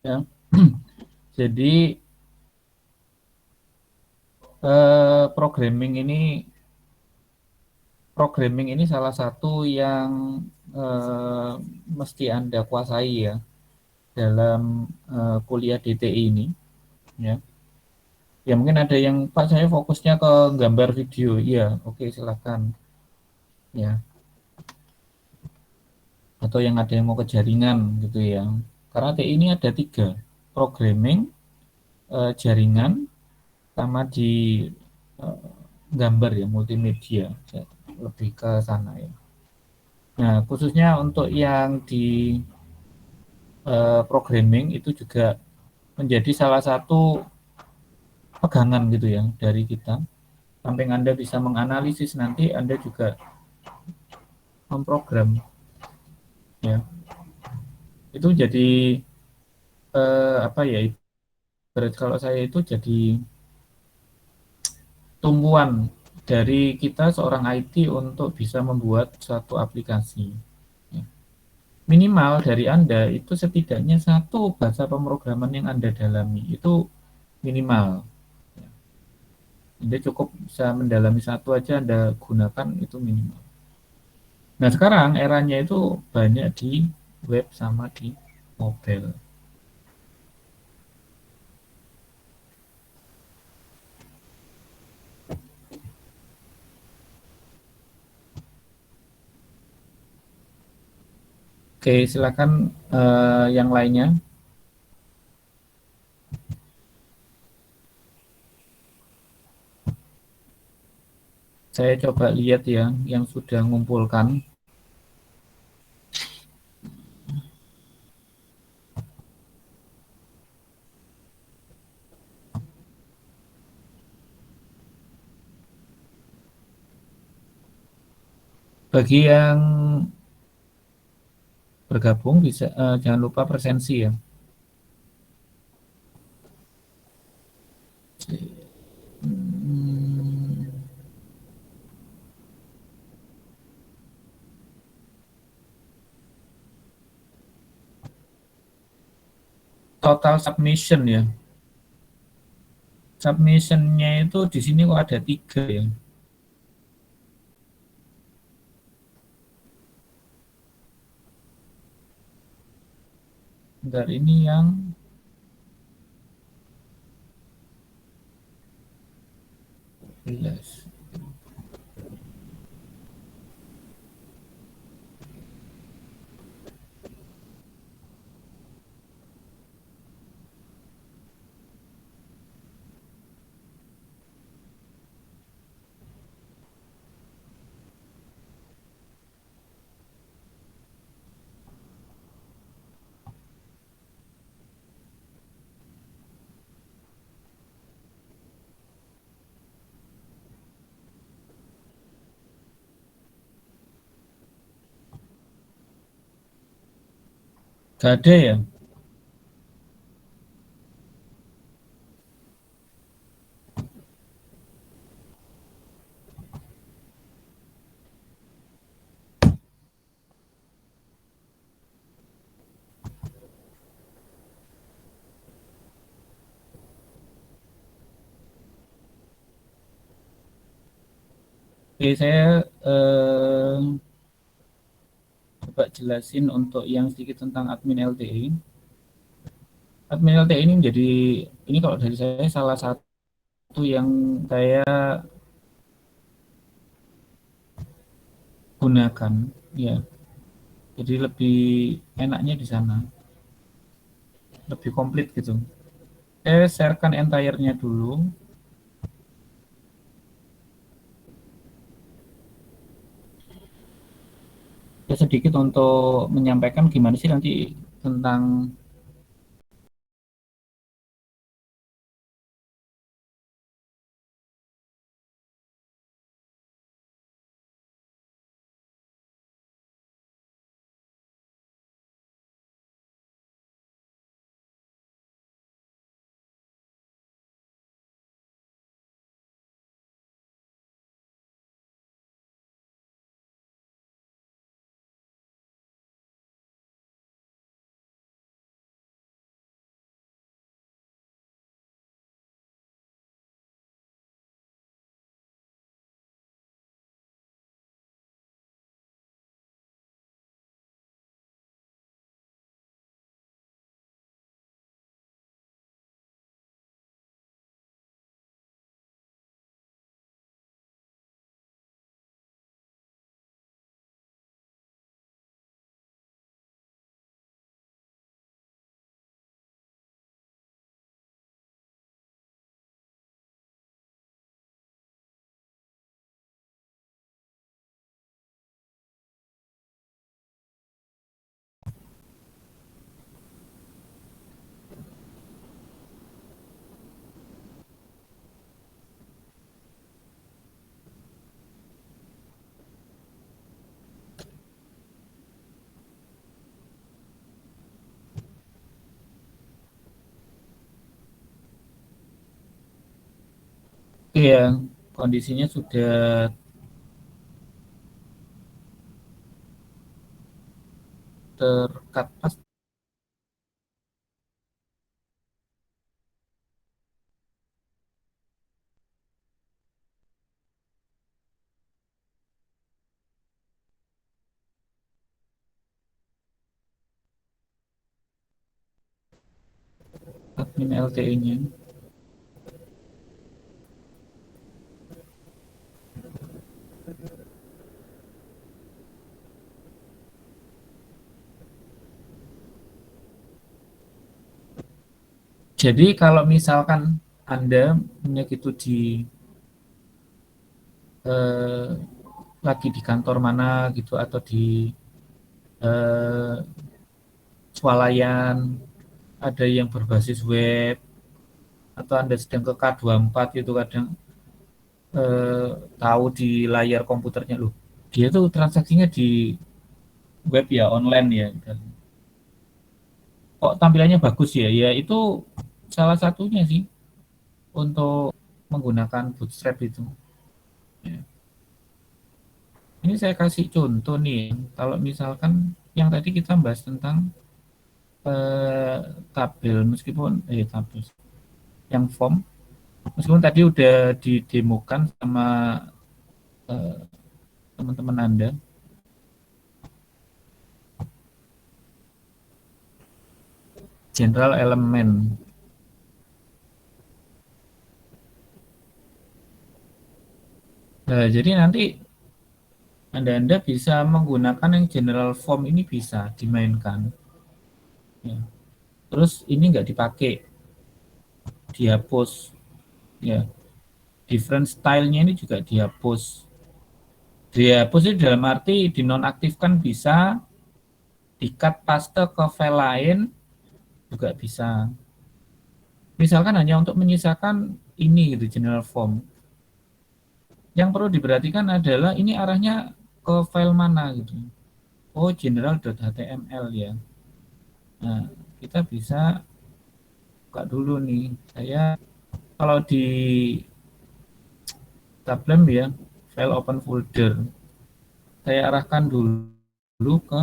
Speaker 1: Ya. Jadi programming ini salah satu yang eh, mesti Anda kuasai ya dalam kuliah DTI ini. Ya. Ya mungkin ada yang Pak saya fokusnya ke gambar video. Iya, oke silakan. Ya. Atau yang ada yang mau ke jaringan gitu ya. Karena TI ini ada tiga, programming, jaringan, sama di eh, gambar ya, multimedia. Lebih ke sana ya. Nah, khususnya untuk yang di programming itu juga menjadi salah satu pegangan gitu ya dari kita. Samping Anda bisa menganalisis, nanti Anda juga memprogram ya. Itu jadi apa ya? Ibarat kalau saya itu jadi tumpuan dari kita seorang IT untuk bisa membuat suatu aplikasi. Ya. Minimal dari Anda itu setidaknya satu bahasa pemrograman yang Anda dalami itu minimal. Ya. Anda cukup bisa mendalami satu aja Anda gunakan itu minimal. Nah sekarang eranya itu banyak di web sama di mobile. Oke silakan yang lainnya. Saya coba lihat ya yang sudah mengumpulkan. Bagi yang bergabung bisa jangan lupa presensi ya. Hmm, total submission ya. Submissionnya itu di sini kok ada tiga ya. Bentar ini yang 11. Gak ada ya. Oke, saya coba jelasin untuk yang sedikit tentang admin LTE. Admin LTE ini menjadi, ini kalau dari saya salah satu yang saya gunakan, ya. Jadi lebih enaknya di sana, lebih komplit gitu. Saya sharekan entire-nya dulu. Ya, sedikit untuk menyampaikan gimana sih nanti tentang ya kondisinya sudah terkat pas admin LTE-nya. Jadi kalau misalkan Anda punya gitu di eh, lagi di kantor mana gitu atau di eh, swalayan, ada yang berbasis web atau Anda sedang ke K24 gitu kadang eh, tahu di layar komputernya loh. Dia tuh transaksinya di web ya, online ya. Kok tampilannya bagus ya? Ya itu salah satunya sih untuk menggunakan Bootstrap itu. Ya. Ini saya kasih contoh nih, kalau misalkan yang tadi kita bahas tentang eh, tabel, meskipun tabel, yang form, meskipun tadi udah didemokan sama eh, teman-teman Anda, general element. Nah, jadi nanti Anda bisa menggunakan yang general form ini bisa dimainkan. Ya. Terus ini nggak dipakai, dihapus. Ya, different style-nya ini juga dihapus. Dihapus itu dalam arti dinonaktifkan bisa, di-cut paste ke file lain juga bisa. Misalkan hanya untuk menyisakan ini gitu, general form. Yang perlu diperhatikan adalah ini arahnya ke file mana gitu. Oh, general.html ya. Nah, kita bisa buka dulu nih. Saya kalau di tablet ya, file open folder. Saya arahkan dulu ke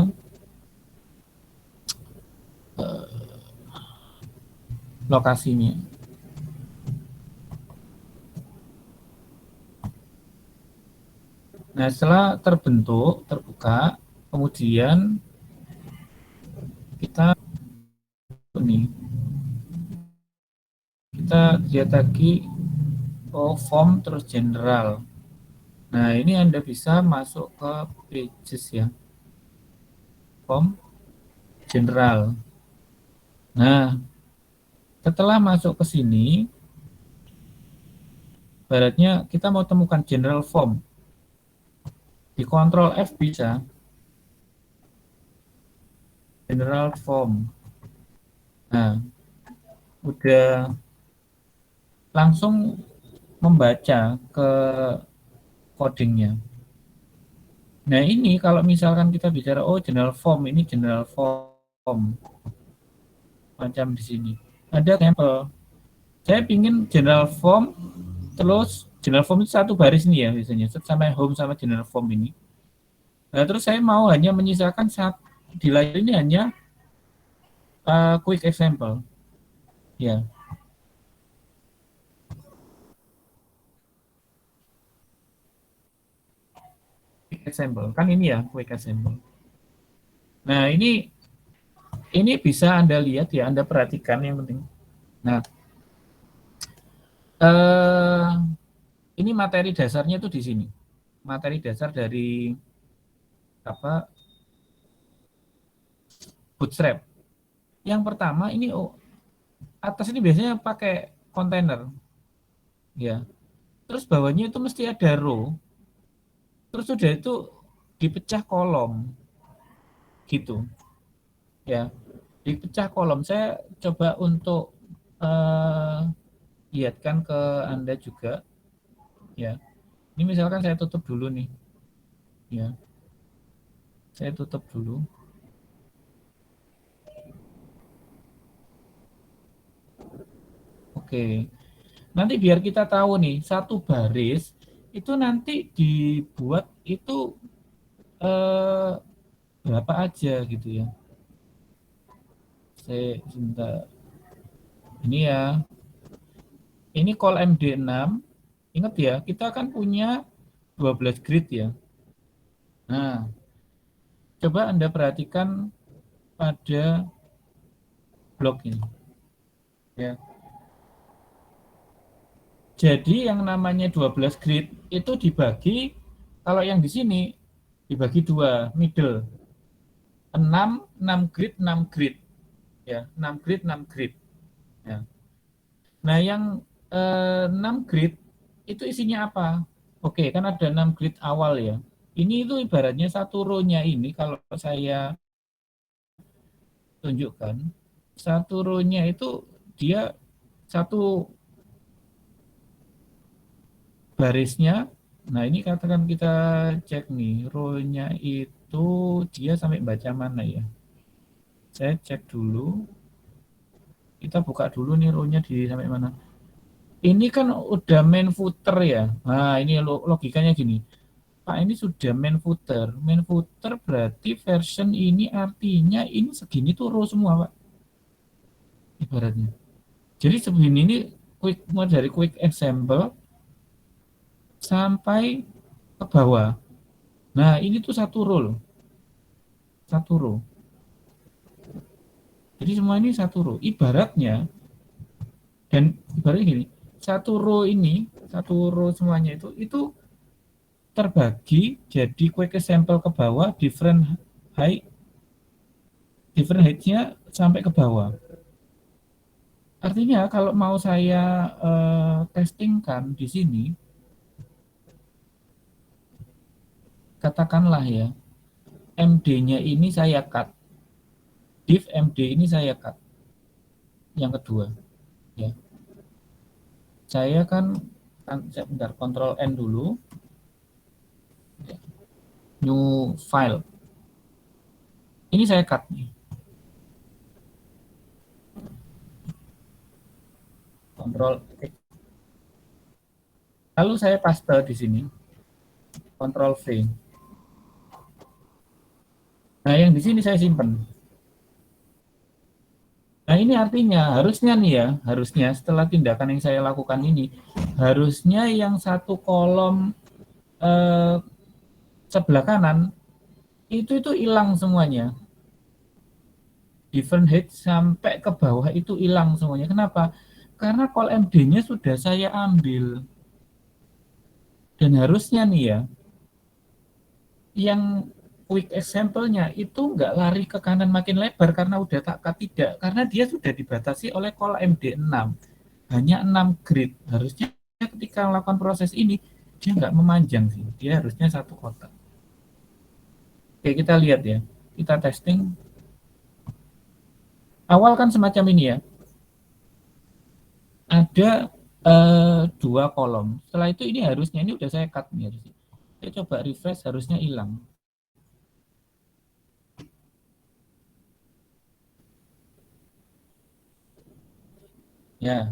Speaker 1: lokasinya. Nah, setelah terbentuk, terbuka, kemudian kita nih, kita lihat lagi form terus general. Nah, ini Anda bisa masuk ke pages ya, form general. Nah, setelah masuk ke sini, baratnya kita mau temukan general form. Di Ctrl F bisa, general form. Nah, udah langsung membaca ke codingnya. Nah, ini kalau misalkan kita bicara, oh general form, ini general form. Macam di sini. Ada sampel. Saya pingin general form, terus general form itu satu baris nih ya biasanya. Sampai home sama general form ini. Nah, terus saya mau hanya menyisakan di layar ini hanya quick example. Ya, quick example. Kan ini ya quick example. Nah, ini bisa Anda lihat ya, Anda perhatikan yang penting. Nah, eh, ini materi dasarnya itu di sini. Materi dasar dari apa Bootstrap. Yang pertama ini atas ini biasanya pakai kontainer, ya. Terus bawahnya itu mesti ada row. Terus sudah itu dipecah kolom, gitu, ya. Dipecah kolom. Saya coba untuk eh, lihatkan ke Anda juga, ya. Ini misalkan saya tutup dulu nih, ya. Saya tutup dulu. Oke. Nanti biar kita tahu nih, satu baris itu nanti dibuat itu eh, berapa aja gitu ya. Saya sebentar. Ini ya. Ini call MD6. Ingat ya, kita kan punya 12 grid ya. Nah, coba Anda perhatikan pada blok ini ya. Jadi yang namanya 12 grid itu dibagi, kalau yang di sini dibagi dua, middle. 6 grid, 6 grid. Ya, 6 grid, 6 grid. Ya. Nah, yang 6 grid itu isinya apa? Oke, kan ada 6 grid awal ya. Ini itu ibaratnya satu row-nya ini kalau saya tunjukkan, satu row-nya itu dia satu barisnya. Nah, ini katakan kita cek nih, row-nya itu dia sampai baca mana ya? Saya cek dulu. Kita buka dulu nih row-nya di sampai mana. Ini kan udah main footer ya. Nah, ini logikanya gini. Pak, ini sudah main footer. Main footer berarti version ini artinya ini segini tuh row semua, Pak. Ibaratnya. Jadi segini ini mulai dari quick example sampai ke bawah. Nah, ini tuh satu row loh. Satu row. Jadi semua ini satu row. Ibaratnya, dan ibaratnya gini, satu row semuanya itu terbagi jadi quick example ke bawah, height, different height-nya sampai ke bawah. Artinya kalau mau saya testingkan di sini, katakanlah ya, MD-nya ini saya cut, div MD ini saya cut, yang kedua, ya. Saya kan, bentar, Ctrl N dulu, new file. Ini saya cut nih. Ctrl X. Lalu saya paste di sini, Ctrl V. Nah, yang di sini saya simpan. Nah, ini artinya harusnya nih ya, harusnya setelah tindakan yang saya lakukan ini, harusnya yang satu kolom sebelah kanan itu hilang semuanya. Different height sampai ke bawah itu hilang semuanya. Kenapa? Karena call MD-nya sudah saya ambil. Dan harusnya nih ya, yang quick example-nya itu nggak lari ke kanan makin lebar karena udah tak cut, tidak. Karena dia sudah dibatasi oleh call MD6. Hanya 6 grid. Harusnya ketika melakukan proses ini, dia nggak memanjang sih. Dia harusnya satu kotak. Oke, kita lihat ya. Kita testing. Awal kan semacam ini ya. Ada dua kolom. Setelah itu ini harusnya, ini udah saya cut nih harusnya. Saya coba refresh, harusnya hilang. Ya,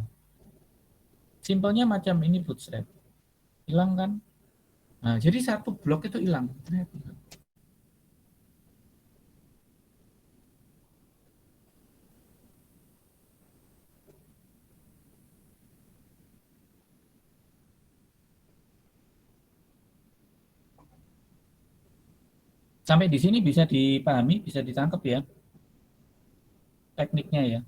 Speaker 1: simpelnya macam ini bootstrap. Hilang kan? Nah, jadi satu blok itu hilang. Sampai di sini bisa dipahami, bisa ditangkap ya tekniknya ya.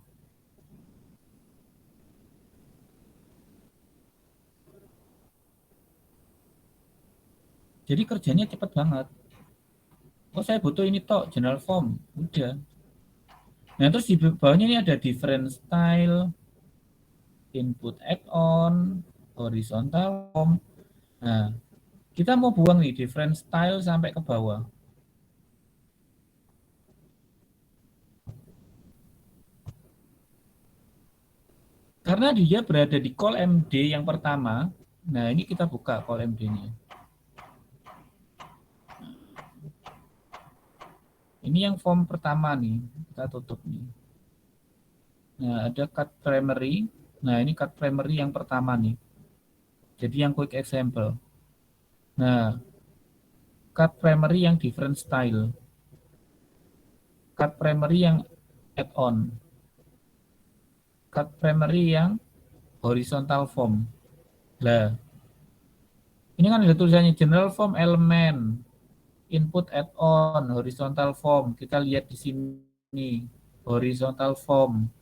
Speaker 1: Jadi kerjanya cepat banget. Oh, saya butuh ini toh, general form. Udah. Nah, terus di bawahnya ini ada different style, input add-on, horizontal form. Nah, kita mau buang nih different style sampai ke bawah. Karena dia berada di call MD yang pertama. Nah, ini kita buka call MD-nya. Ini yang form pertama nih, kita tutup nih. Nah, ada cut primary. Nah, ini cut primary yang pertama nih. Jadi yang quick example. Nah, cut primary yang different style. Cut primary yang add-on. Cut primary yang horizontal form. Lah, ini kan ada tulisannya general form element, input add-on, horizontal form. Kita lihat di sini, horizontal form,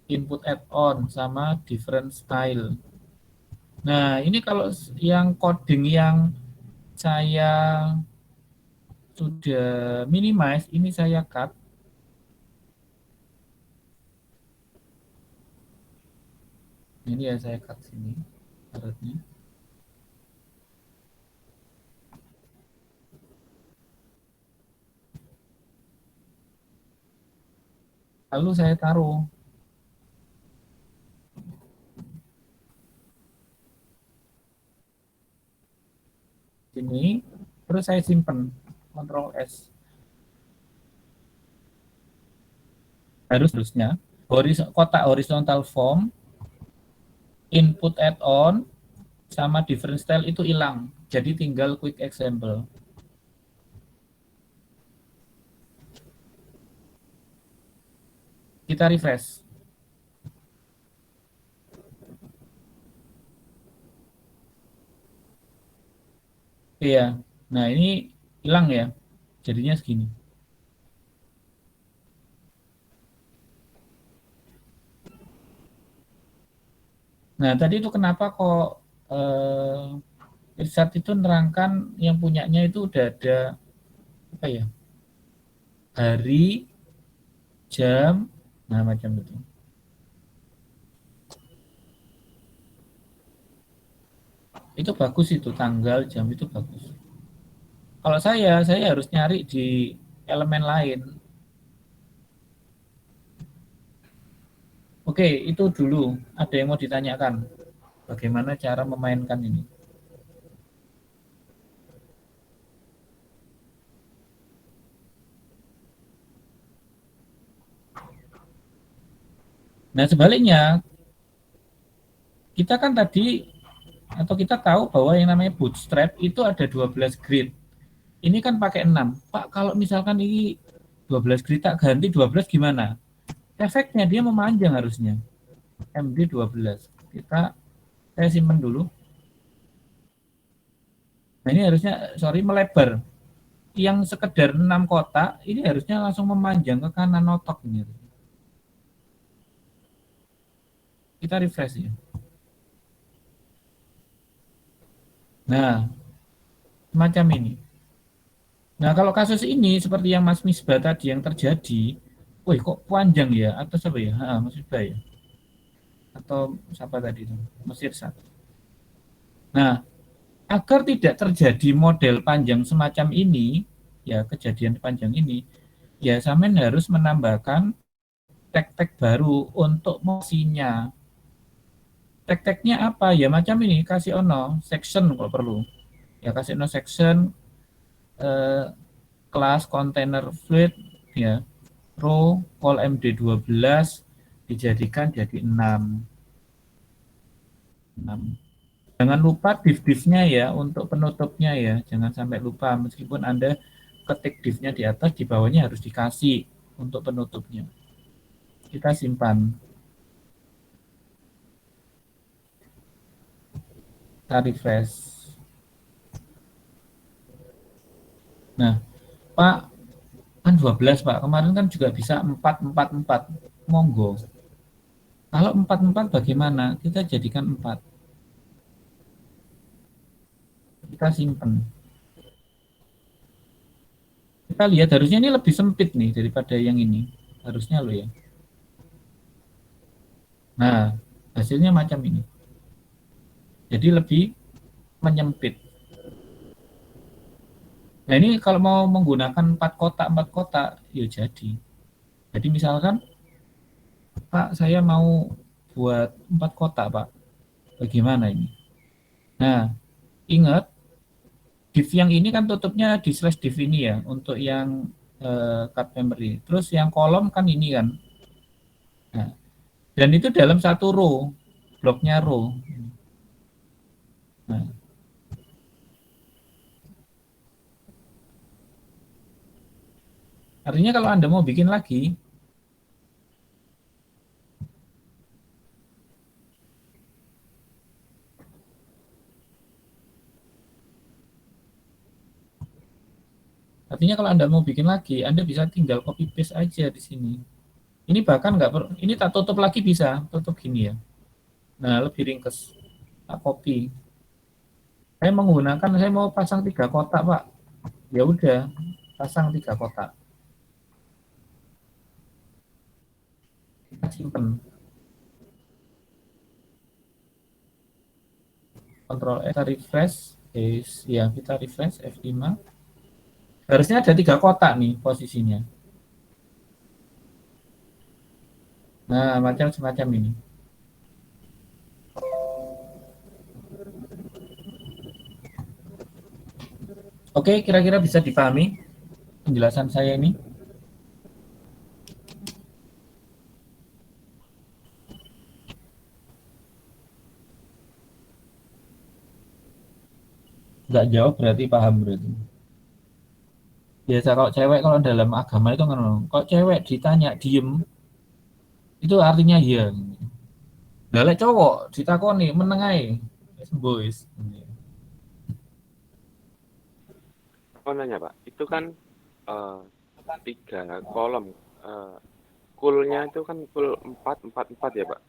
Speaker 1: input add-on, sama different style. Nah, ini kalau yang coding yang saya sudah minimize, ini saya cut. Ini ya saya cut sini, baratnya. Lalu saya taruh sini, terus saya simpan, Ctrl S. Harusnya kotak horizontal form, input add-on, sama different style itu hilang. Jadi tinggal quick example. Kita refresh. Iya. Nah, ini hilang ya. Jadinya segini. Nah, tadi itu kenapa kok Richard itu nerangkan yang punyanya itu udah ada apa ya? Hari, jam, nah macam itu. Itu bagus itu tanggal, jam itu bagus. Kalau saya harus nyari di elemen lain. Oke, itu dulu. Ada yang mau ditanyakan? Bagaimana cara memainkan ini? Nah, sebaliknya, kita kan tadi, atau kita tahu bahwa yang namanya bootstrap itu ada 12 grid. Ini kan pakai 6. Pak, kalau misalkan ini 12 grid tak ganti 12 gimana? Efeknya dia memanjang harusnya. MD 12. Saya simpan dulu. Nah, ini harusnya, melebar. Yang sekedar 6 kotak, ini harusnya langsung memanjang ke kanan notok ini. Kita refresh ya. Nah, semacam ini. Nah, kalau kasus ini seperti yang Mas Misbah tadi yang terjadi, wih kok panjang ya? Atau siapa ya? Mas Misbah ya? Atau siapa tadi itu? Mesir satu. Nah, agar tidak terjadi model panjang semacam ini, ya kejadian panjang ini, ya Samen harus menambahkan tag-tag baru untuk moksinya. Tag-tagnya apa? Ya macam ini, kasih ono section kalau perlu. Ya kasih ono section, eh, kelas container fluid, ya row call MD12 dijadikan jadi 6. Jangan lupa div-divnya ya untuk penutupnya ya. Jangan sampai lupa meskipun Anda ketik divnya di atas, di bawahnya harus dikasih untuk penutupnya. Kita simpan. Kita refresh. Nah, Pak, kan 12 Pak. Kemarin kan juga bisa 4, 4, 4. Monggo. Kalau 4, 4 bagaimana? Kita jadikan 4. Kita simpan. Kita lihat harusnya ini lebih sempit nih daripada yang ini. Harusnya lo ya. Nah, hasilnya macam ini. Jadi lebih menyempit. Nah, ini kalau mau menggunakan 4 kotak, ya jadi. Jadi misalkan, Pak, saya mau buat 4 kotak, Pak. Bagaimana ini? Nah, ingat, div yang ini kan tutupnya di slash div ini ya, untuk yang cut memory. Terus yang kolom kan ini kan. Nah, dan itu dalam satu row, bloknya row. Nah, artinya kalau Anda mau bikin lagi, artinya kalau Anda mau bikin lagi, Anda bisa tinggal copy paste aja di sini. Ini bahkan nggak perlu, ini tak tutup lagi bisa, tutup gini ya. Nah, lebih ringkes. Tak copy. Saya mau pasang 3 kotak, Pak. Ya udah, pasang 3 kotak. Kita simpen. Ctrl F, kita refresh. Ya, kita refresh F5. Harusnya ada 3 kotak nih posisinya. Nah, macam semacam ini. Oke, kira-kira bisa dipahami penjelasan saya ini? Nggak jauh berarti paham berarti. Biasa kalau cewek, kalau dalam agama itu kan, kalau cewek ditanya diem, itu artinya iya. Dalek cowok ditakoni menengai, boys.
Speaker 2: Oh nanya Pak, itu kan eh, 3 kolom. Eh, Coolnya itu kan cool 4, 4, 4 ya Pak?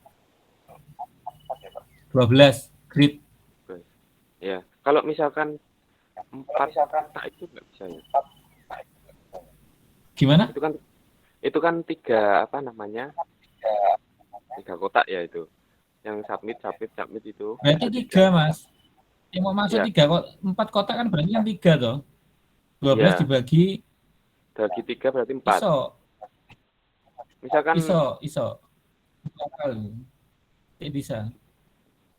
Speaker 1: 12 grid.
Speaker 2: Oke. Ya, kalau misalkan 4 kotak itu nggak bisa ya?
Speaker 1: Gimana?
Speaker 2: Itu kan 3 apa namanya? 3 kotak ya itu. Yang submit, submit, submit itu
Speaker 1: Berarti
Speaker 2: ada
Speaker 1: 3
Speaker 2: 3.
Speaker 1: mas. Yang mau masuk
Speaker 2: Ya,
Speaker 1: 3 kok, 4 kotak kan berarti kan 3 toh. 12
Speaker 2: ya.
Speaker 1: dibagi
Speaker 2: Bagi 3 berarti 4.
Speaker 1: iso,
Speaker 2: Misalkan
Speaker 1: iso. Akal. Bisa.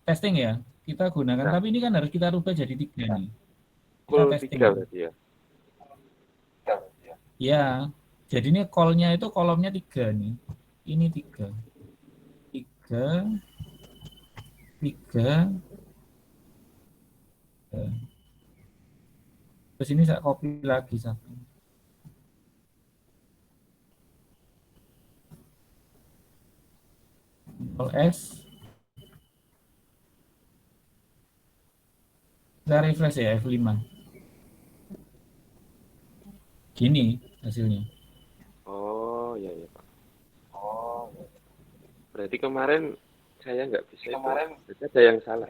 Speaker 1: Testing ya. Kita gunakan,
Speaker 2: nah,
Speaker 1: tapi ini kan harus kita rubah jadi 3 nih. Kita
Speaker 2: cool 3
Speaker 1: testing.
Speaker 2: berarti ya.
Speaker 1: Ya. Jadi ini call-nya itu kolomnya 3 nih. Ini 3. 3 terus ini saya copy lagi satu. Ctrl S. Kita refresh ya F5. Gini hasilnya.
Speaker 2: Oh, iya ya, Pak. Berarti kemarin saya nggak bisa itu. Berarti ada yang salah.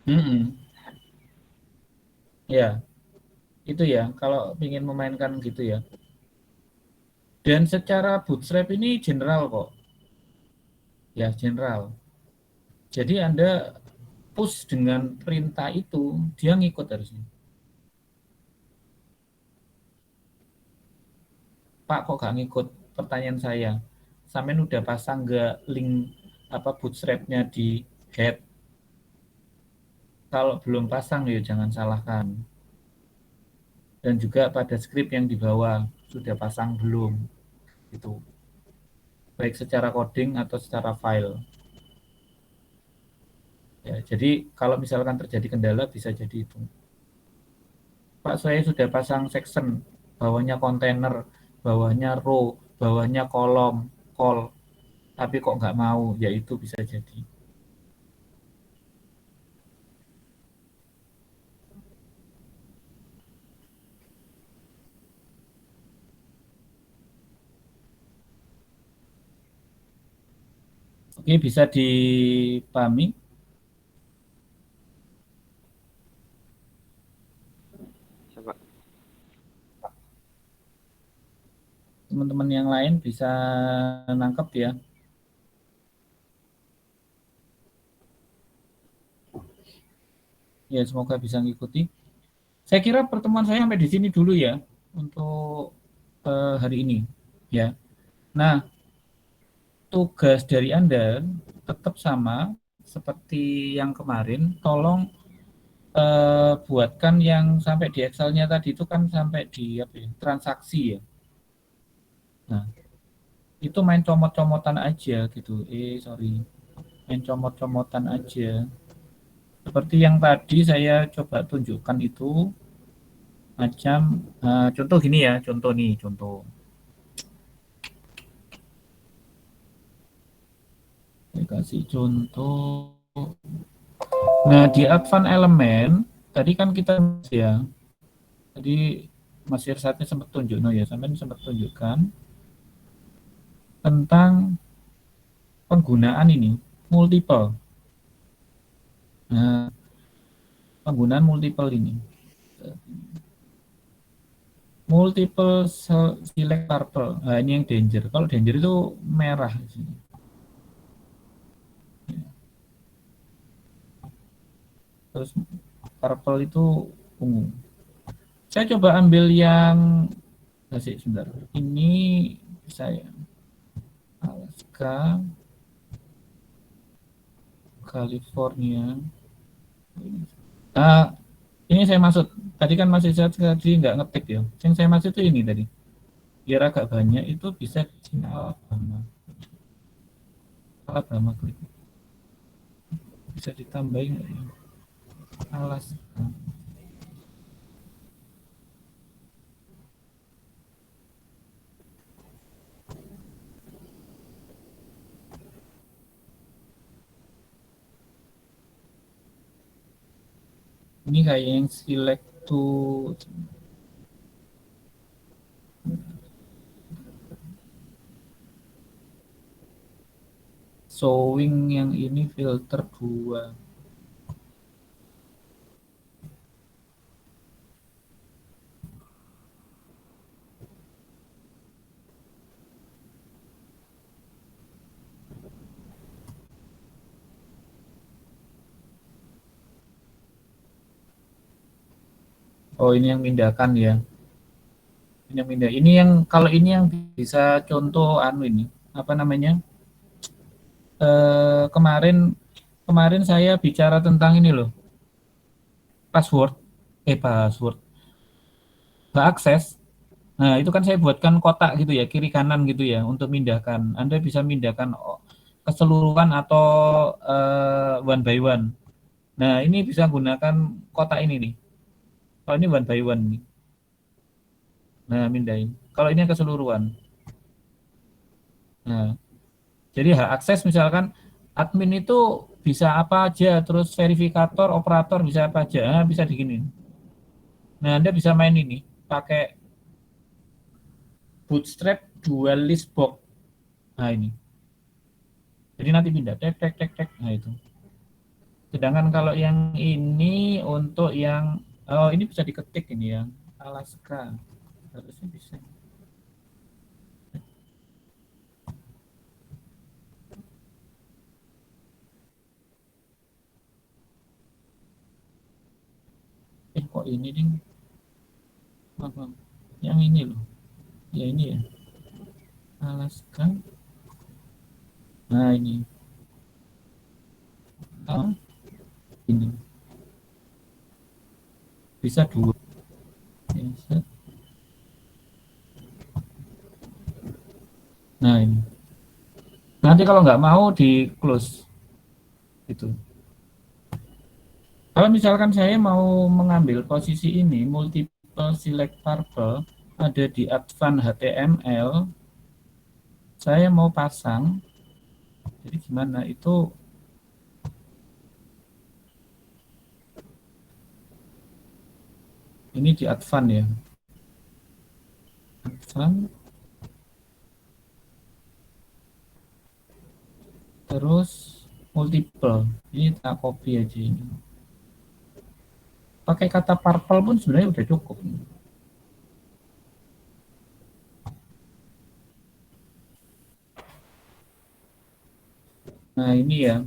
Speaker 1: Mm-mm. Ya, itu ya kalau ingin memainkan gitu ya. Dan secara bootstrap ini general kok. Ya, general. Jadi Anda push dengan perintah itu, dia ngikut harusnya. Pak kok gak ngikut? Pertanyaan saya. Sampean udah pasang nggak link bootstrapnya di head? Kalau belum pasang ya jangan salahkan. Dan juga pada script yang di bawah sudah pasang belum? Itu. Baik secara coding atau secara file. Ya, jadi kalau misalkan terjadi kendala bisa jadi itu. Pak, saya sudah pasang section, bawahnya kontainer, bawahnya row, bawahnya kolom, call, tapi kok nggak mau, ya itu bisa jadi. Oke, bisa dipahami.
Speaker 2: Coba.
Speaker 1: Teman-teman yang lain bisa nangkep ya. Ya, semoga bisa ngikuti. Saya kira pertemuan saya sampai di sini dulu ya untuk hari ini. Ya. Nah, tugas dari Anda tetap sama seperti yang kemarin. Tolong buatkan yang sampai di Excel-nya tadi itu kan sampai di transaksi ya. Nah, itu main comot-comotan aja gitu. Sorry. Main comot-comotan aja. Seperti yang tadi saya coba tunjukkan itu macam contoh gini ya, contoh. Saya kasih contoh. Nah, di advance element tadi kan kita ya. Tadi Mas Irsatnya sempat tunjuk, no ya, sampai sempat tunjukkan tentang penggunaan ini multiple. Nah, penggunaan multiple ini. Multiple select purple. Nah, ini yang danger. Kalau danger itu merah di sini. Terus purple itu ungu. Saya coba ambil yang sebentar. Ini saya Alaska, California. Nah, ini saya maksud. Tadi kan masih saya tadi nggak ngetik ya. Yang saya maksud itu ini tadi. Biar agak banyak itu bisa di sini Alabama. Alabama klik. Bisa ditambahin nggak ya? Alaska. Ini kayak yang select to showing yang ini filter 2. Oh, ini yang pindahkan ya. Ini yang pindah. Ini yang kalau ini yang bisa contoh ini apa namanya? Kemarin saya bicara tentang ini loh. Password nggak akses. Nah, itu kan saya buatkan kotak gitu ya, kiri kanan gitu ya, untuk mindahkan. Anda bisa mindahkan keseluruhan atau one by one. Nah, ini bisa gunakan kotak ini nih. Kalau ini one by one nih. Nah, mindahin. Kalau ini keseluruhan. Nah, jadi hak akses misalkan admin itu bisa apa aja, terus verifikator, operator bisa apa aja, nah, bisa diginin. Nah, Anda bisa main ini pakai Bootstrap dual list box. Nah, ini. Jadi nanti pindah tek tek tek tek. Nah, itu. Sedangkan kalau yang ini untuk yang oh ini bisa diketik ini ya. Alaska. Harusnya bisa. Kok ini ding? Yang ini loh. Ya ini ya. Alaska. Nah, ini. Ah, ini. Bisa dua. Bisa. Nah, ini. Nanti kalau nggak mau di close. Gitu. Kalau misalkan saya mau mengambil posisi ini, multiple select purple, ada di advanced HTML, saya mau pasang, jadi gimana? Itu ini di advance ya. Advance, terus multiple. Ini tak copy aja ini. Pakai kata purple pun sebenarnya udah cukup. Nah, ini ya.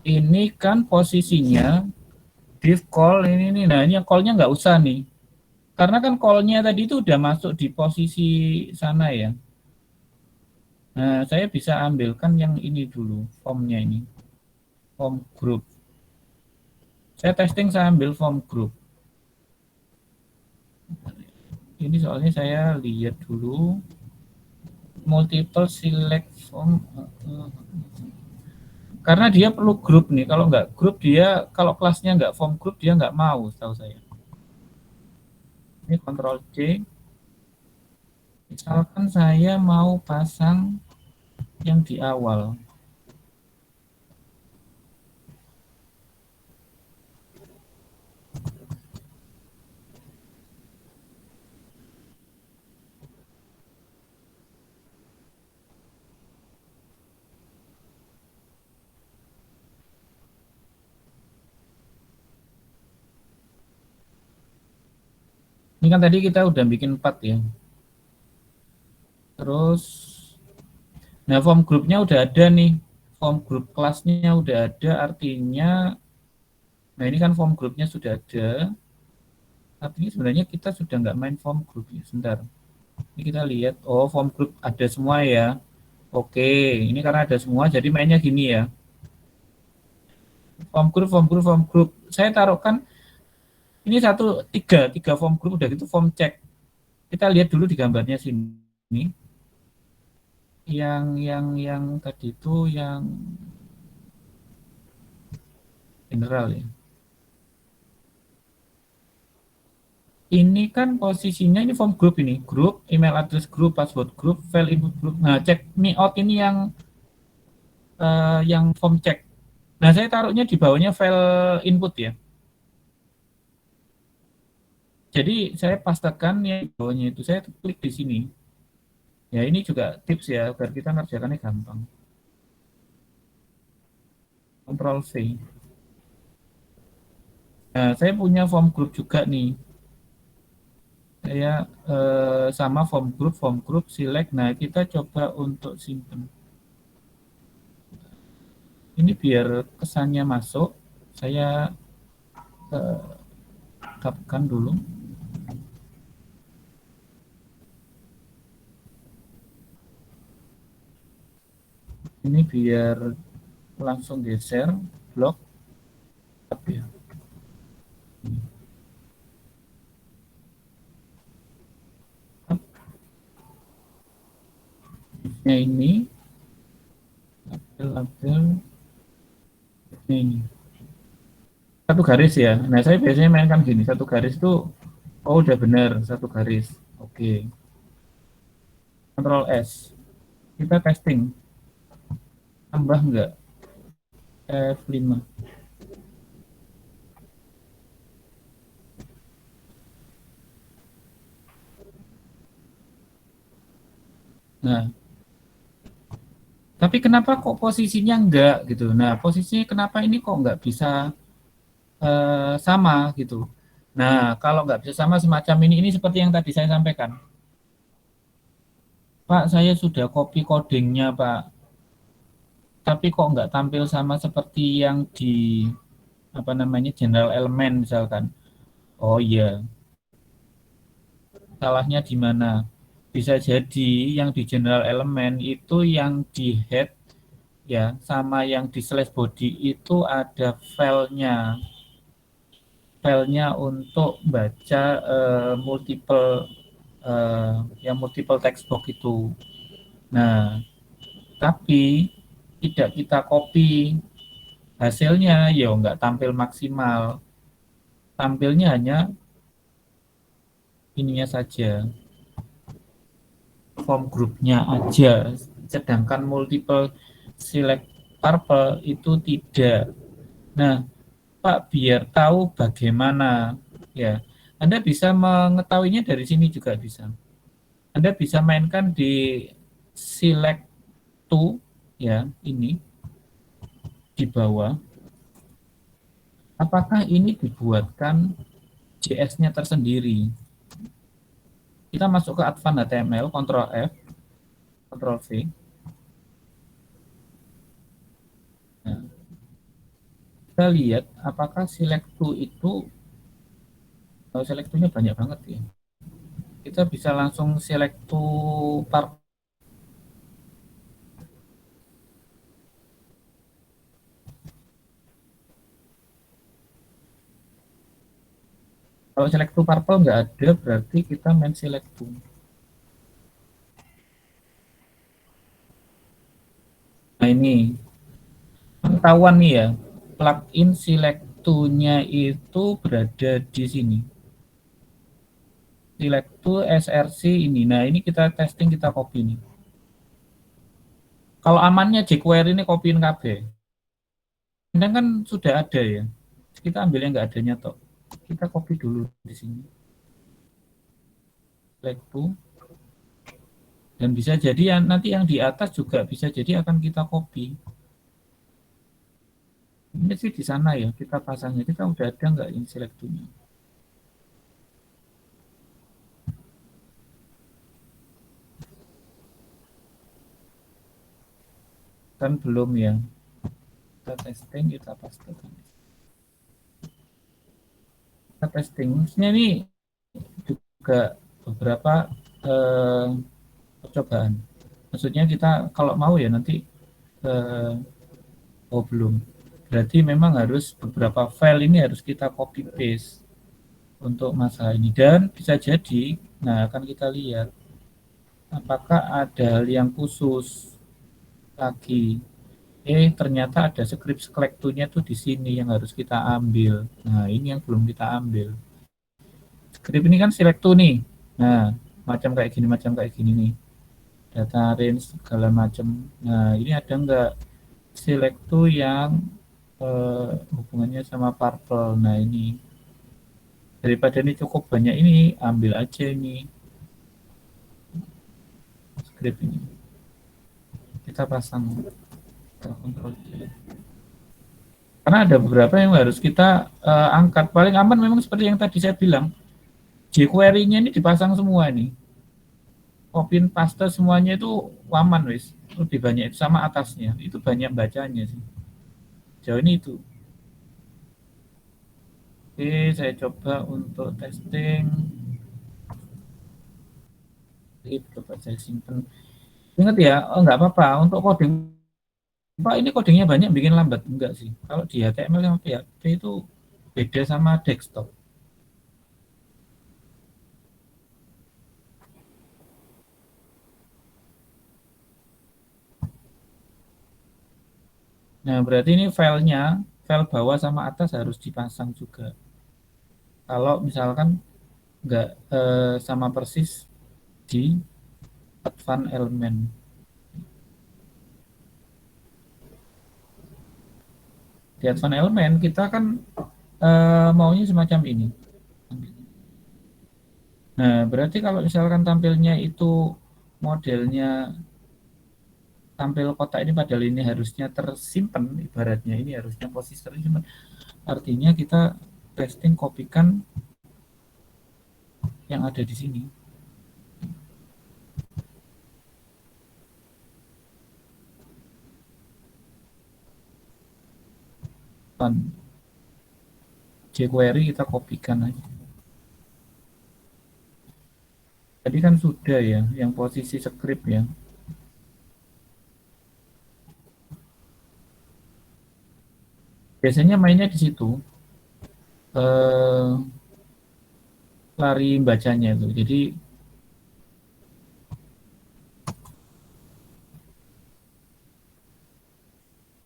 Speaker 1: Ini kan posisinya div call ini nih. Nah, ini yang call-nya nggak usah nih. Karena kan call-nya tadi itu udah masuk di posisi sana ya. Nah, saya bisa ambilkan yang ini dulu, formnya ini. Form group. Saya testing, saya ambil form group. Ini soalnya saya lihat dulu multiple select form. Karena dia perlu grup nih. Kalau nggak grup dia, kalau kelasnya nggak form group dia nggak mau, setahu saya. Ini Ctrl C. Misalkan saya mau pasang yang di awal. Ini kan tadi kita udah bikin 4 ya. Terus, nah form grupnya udah ada nih. Form group kelasnya udah ada, artinya, nah ini kan form grupnya sudah ada. Artinya sebenarnya kita sudah nggak main form group ya. Sebentar. Ini kita lihat, oh form group ada semua ya. Oke, ini karena ada semua, jadi mainnya gini ya. Form group, form group, form group. Saya taruhkan ini tiga form group udah gitu form check. Kita lihat dulu di gambarnya sini. Yang tadi itu yang general ya. Ini kan posisinya ini form group ini, grup, email address group, password group, file input group. Nah, check me out ini yang form check. Nah, saya taruhnya di bawahnya file input ya. Jadi saya pastekan yang di bawahnya itu, saya klik di sini. Ya, ini juga tips ya, agar kita ngerjakannya gampang. Ctrl V. Nah, saya punya form group juga nih. Saya sama form group, select. Nah, kita coba untuk simpan. Ini biar kesannya masuk, saya tabkan dulu. Ini biar langsung geser blok ya. Ini label ini satu garis ya. Nah, saya biasanya mainkan gini, satu garis itu oh udah benar satu garis. Oke. Ctrl S. Kita testing. Tambah enggak? F5. Nah, tapi kenapa kok posisinya enggak gitu? Nah, posisinya kenapa ini kok enggak bisa sama gitu? Nah, kalau nggak bisa sama semacam ini seperti yang tadi saya sampaikan. Pak, saya sudah copy codingnya, Pak. Tapi kok nggak tampil sama seperti yang di apa namanya general element misalkan. Oh iya, salahnya di mana? Bisa jadi yang di general element itu yang di head ya sama yang di slash body itu ada filenya untuk baca uh, multiple text box itu. Nah, tapi tidak kita copy hasilnya ya nggak tampil maksimal, tampilnya hanya ininya saja, form grupnya aja, sedangkan multiple select purple itu tidak. Nah, Pak, biar tahu bagaimana ya, Anda bisa mengetahuinya dari sini juga bisa. Anda bisa mainkan di select to ya, ini di bawah. Apakah ini dibuatkan JS-nya tersendiri? Kita masuk ke Advanced HTML, Ctrl F, Ctrl V. Nah, kita lihat apakah select to itu, kalau select to-nya banyak banget ya. Kita bisa langsung select to part. Kalau select to purple nggak ada, berarti kita main select to. Nah ini, pengetahuan nih ya, plugin select to-nya itu berada di sini. Select to src ini. Nah ini kita testing, kita copy nih. Kalau amannya jQuery ini copyin KB. Ini kan sudah ada ya. Kita ambil yang nggak adanya toh. Kita copy dulu di sini. Select to. Dan bisa jadi nanti yang di atas juga bisa jadi akan kita copy. Ini sih di sana ya, kita pasangnya. Kita udah ada nggak ini select to-nya? Kan belum ya. Kita testing, kita pastikan. Kita testing. Maksudnya ini juga beberapa eh, percobaan. Maksudnya kita kalau mau ya nanti eh, oh belum. Berarti memang harus beberapa file ini harus kita copy paste untuk masalah ini dan bisa jadi, nah akan kita lihat apakah ada hal yang khusus lagi. Ternyata ada script select-to-nya tuh di sini yang harus kita ambil. Nah ini yang belum kita ambil. Script ini kan select to nih. Nah macam kayak gini nih. Data range segala macam. Nah ini ada nggak select to yang hubungannya sama purple. Nah ini daripada ini cukup banyak ini ambil aja ini script ini kita pasang, kita kontrol karena ada beberapa yang harus kita angkat. Paling aman memang seperti yang tadi saya bilang, jQuery-nya ini dipasang semua nih, copy paste semuanya itu aman wis, lebih banyak itu sama atasnya itu banyak bacanya sih jauh ini itu. Oke, saya coba untuk testing. Coba saya simpan. Ingat ya, oh, nggak apa-apa untuk coding. Pak, ini codingnya banyak bikin lambat. Enggak sih. Kalau di HTML sama PHP itu beda sama desktop. Nah, berarti ini filenya, file bawah sama atas harus dipasang juga. Kalau misalkan nggak sama persis di advanced element. Di advanced element kita kan maunya semacam ini. Nah, berarti kalau misalkan tampilnya itu modelnya tampil kotak ini padahal ini harusnya tersimpan, ibaratnya ini harusnya posisi tersimpan. Artinya kita testing kopikan yang ada di sini. jQuery kita kopikan aja. Tadi kan sudah ya, yang posisi script ya. Biasanya mainnya di situ, lari bacanya itu. Jadi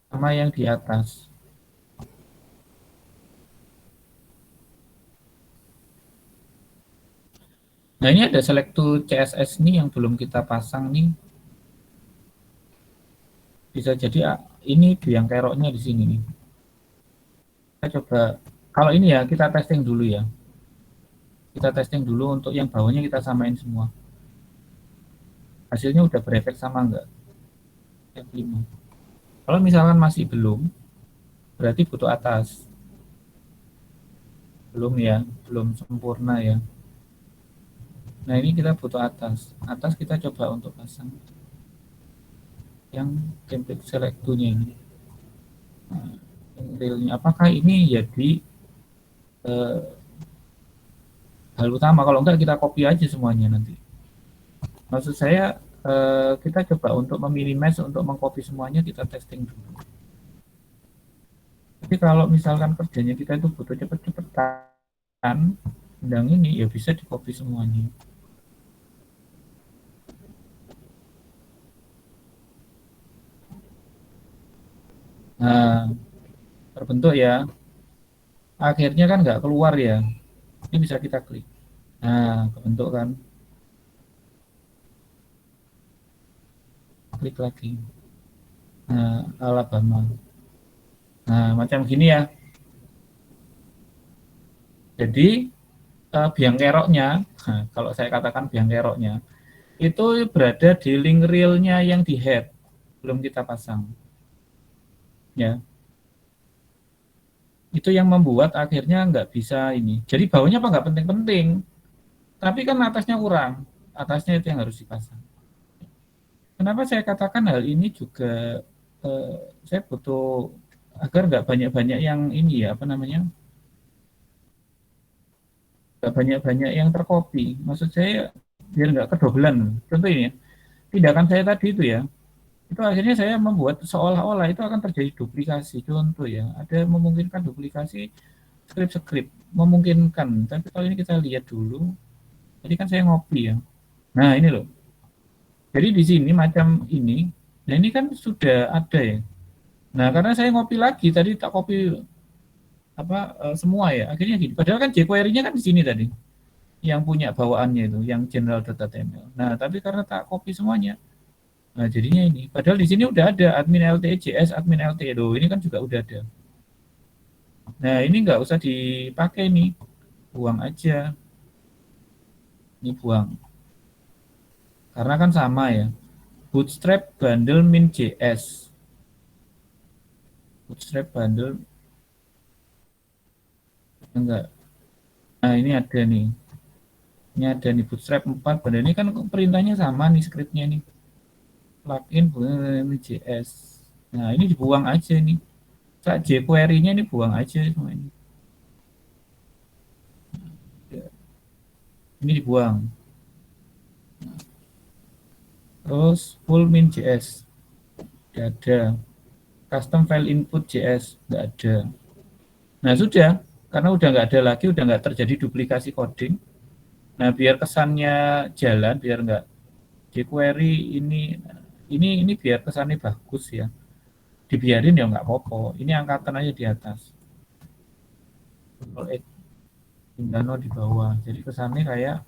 Speaker 1: sama yang di atas. Nah ini ada select to CSS nih yang belum kita pasang nih. Bisa jadi ini biang keroknya di sini nih. Kita coba, kalau ini ya kita testing dulu ya. Kita testing dulu untuk yang bawahnya kita samain semua. Hasilnya udah berefek sama enggak? F5. Kalau misalkan masih belum, berarti butuh atas. Belum ya, belum sempurna ya. Nah ini kita butuh atas. Atas kita coba untuk pasang yang template select to-nya ini. Nah, realnya apakah ini jadi hal utama? Kalau enggak kita copy aja semuanya nanti. Maksud saya kita coba untuk meminimize, untuk mengcopy semuanya kita testing dulu. Tapi kalau misalkan kerjanya kita itu butuh cepet-cepetan, undang ini ya bisa di copy semuanya. Nah, terbentuk ya. Akhirnya kan nggak keluar ya. Ini bisa kita klik. Nah, kebentuk kan. Klik lagi. Nah, Alabama. Nah, macam gini ya. Jadi biang keroknya, nah, kalau saya katakan biang keroknya, itu berada di link realnya yang di head, belum kita pasang. Ya, itu yang membuat akhirnya nggak bisa ini. Jadi bawahnya apa nggak penting-penting, tapi kan atasnya kurang. Atasnya itu yang harus dipasang. Kenapa saya katakan hal ini juga saya butuh agar nggak banyak-banyak yang ini ya, apa namanya, nggak banyak-banyak yang tercopy. Maksud saya biar nggak kedobelan. Contoh ini, tindakan saya tadi itu ya, itu akhirnya saya membuat seolah-olah itu akan terjadi duplikasi. Contoh ya, ada memungkinkan duplikasi skrip-skrip, memungkinkan. Tapi kalau ini kita lihat dulu, tadi kan saya ngopi ya. Nah ini loh, jadi di sini macam ini, nah ini kan sudah ada ya. Nah karena saya ngopi lagi, tadi tak copy apa semua ya, akhirnya gini. Padahal kan jQuery-nya kan di sini tadi, yang punya bawaannya itu, yang general.html. Nah tapi karena tak copy semuanya, nah jadinya ini. Padahal di sini udah ada admin LTE.js, admin LTE. Loh, ini kan juga udah ada. Nah ini nggak usah dipakai nih, buang aja. Ini buang. Karena kan sama ya. Bootstrap bundle min.js. Bootstrap bundle enggak. Nah ini ada nih. Ini ada nih Bootstrap 4. Bundle ini kan perintahnya sama nih skripnya nih. Plugin min.js. Nah ini dibuang aja nih. jQuery-nya ini buang aja semua ini. Ini dibuang. Terus full min.js. Tidak ada. Custom file input JS. Tidak ada. Nah sudah. Karena udah nggak ada lagi, udah nggak terjadi duplikasi coding. Nah biar kesannya jalan, biar nggak jQuery ini biar kesannya bagus ya. dibiarin ya nggak apa-apa. Ini angkatan aja di atas. Control X, tinggal di bawah. Jadi kesannya kayak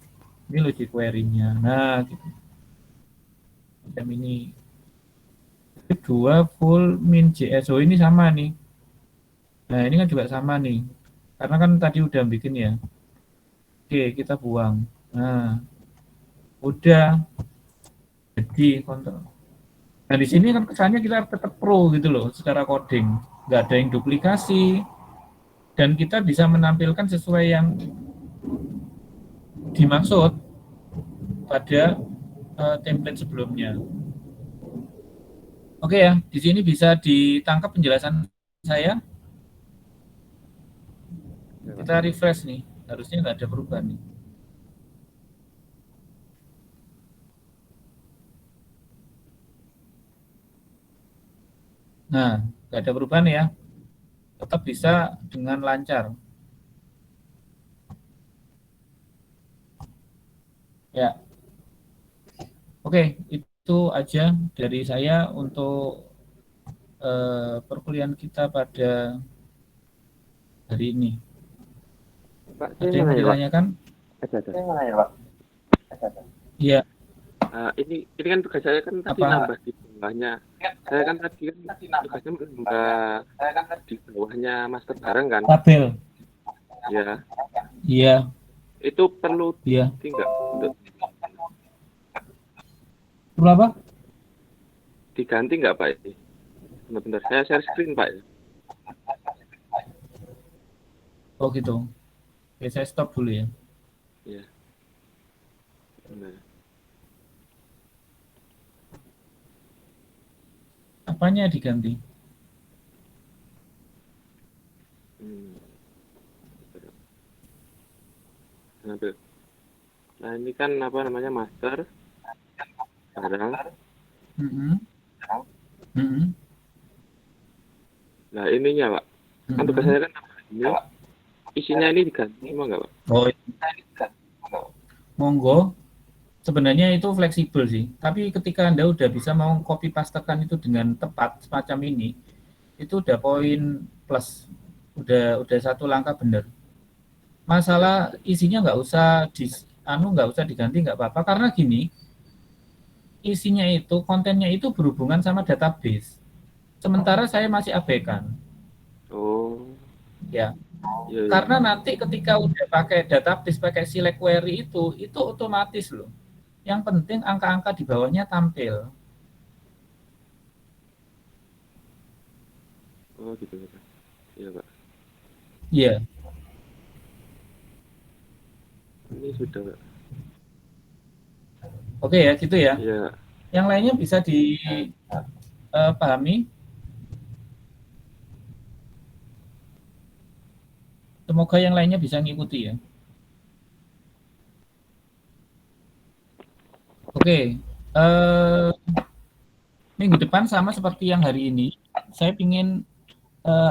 Speaker 1: ini loh jQuery-nya. Nah, gitu. Macam ini. Kedua full min.js. Oh, ini sama nih. Nah, ini kan juga sama nih. Karena kan tadi udah bikin ya. Oke, kita buang. Nah, udah jadi kontrol. Nah, di sini kan kesannya kita tetap pro gitu loh secara coding. Nggak ada yang duplikasi. Dan kita bisa menampilkan sesuai yang dimaksud pada template sebelumnya. Oke ya, di sini bisa ditangkap penjelasan saya. Kita refresh nih, harusnya nggak ada perubahan nih. Nah, nggak ada perubahan ya, tetap bisa dengan lancar. Ya, oke, itu aja dari saya untuk perkuliahan kita pada hari ini.
Speaker 2: Pak,
Speaker 1: Ada
Speaker 2: saya
Speaker 1: yang
Speaker 2: mau
Speaker 1: mau
Speaker 2: nanya, Pak.
Speaker 1: ditanyakan?
Speaker 2: Ada.
Speaker 1: Iya.
Speaker 2: Ini kan tugas saya kan tadi
Speaker 1: Apa?
Speaker 2: nambah di bawahnya. Saya kan tadi kan tugasnya nambah di bawahnya master bareng kan.
Speaker 1: Tabel.
Speaker 2: Ya,
Speaker 1: Iya.
Speaker 2: itu perlu
Speaker 1: Iya.
Speaker 2: tinggal untuk
Speaker 1: Perlu apa?
Speaker 2: diganti nggak Pak ini? Bentar, saya share screen Pak.
Speaker 1: Oh gitu. Oke, saya stop dulu ya.
Speaker 2: Ya. Nah.
Speaker 1: Apanya diganti?
Speaker 2: Nah, ini kan apa namanya master bareng. Nah, ininya Pak. Kan tugas saya kan ini isinya ini diganti mau nggak Pak?
Speaker 1: Oh, monggo. Sebenarnya itu fleksibel sih. Tapi ketika Anda udah bisa mau copy pastekan itu dengan tepat semacam ini, itu udah poin plus. Udah satu langkah benar. Masalah isinya nggak usah nggak usah diganti nggak apa-apa karena gini, isinya itu kontennya itu berhubungan sama database. Sementara saya masih abaikan.
Speaker 2: Oh.
Speaker 1: Ya.
Speaker 2: Ya.
Speaker 1: Karena nanti ketika udah pakai database, pakai select query itu otomatis loh. Yang penting angka-angka di bawahnya tampil.
Speaker 2: Oh gitu Pak. Iya Pak.
Speaker 1: Iya.
Speaker 2: Ini sudah Pak.
Speaker 1: Oke ya, gitu ya.
Speaker 2: Iya.
Speaker 1: Yang lainnya bisa dipahami. Semoga yang lainnya bisa ngikuti ya. Oke. Minggu depan sama seperti yang hari ini. Saya ingin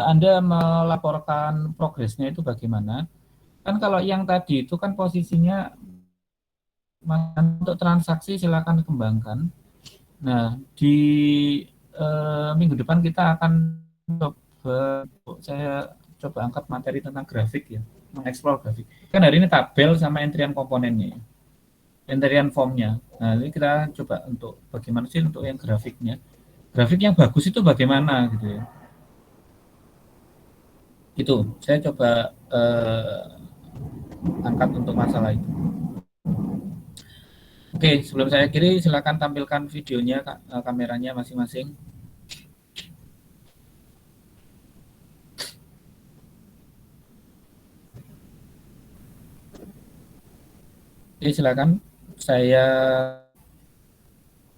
Speaker 1: Anda melaporkan progresnya itu bagaimana. Kan kalau yang tadi itu kan posisinya untuk transaksi silakan kembangkan. Nah, di minggu depan kita akan saya coba angkat materi tentang grafik ya, mengeksplor grafik. Kan hari ini tabel sama entrian komponennya, entrian formnya. Nah, ini kita coba untuk bagaimana sih untuk yang grafiknya. Grafik yang bagus itu bagaimana gitu ya. Itu saya coba angkat untuk masalah itu. Oke, sebelum saya akhiri, silakan tampilkan videonya, kameranya masing-masing. Oke, silakan. Saya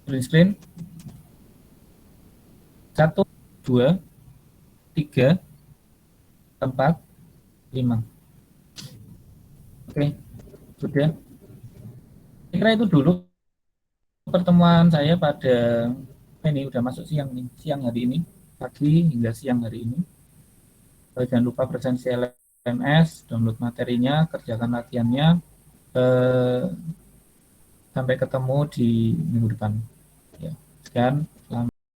Speaker 1: print screen. 1, 2, 3, 4, 5. Oke, sudah. Saya kira itu dulu pertemuan saya pada ini udah masuk siang hari ini, pagi hingga siang hari ini. Jangan lupa presensi LMS, download materinya, kerjakan latihannya. Sampai ketemu di minggu depan. Ya, sekian, selamat.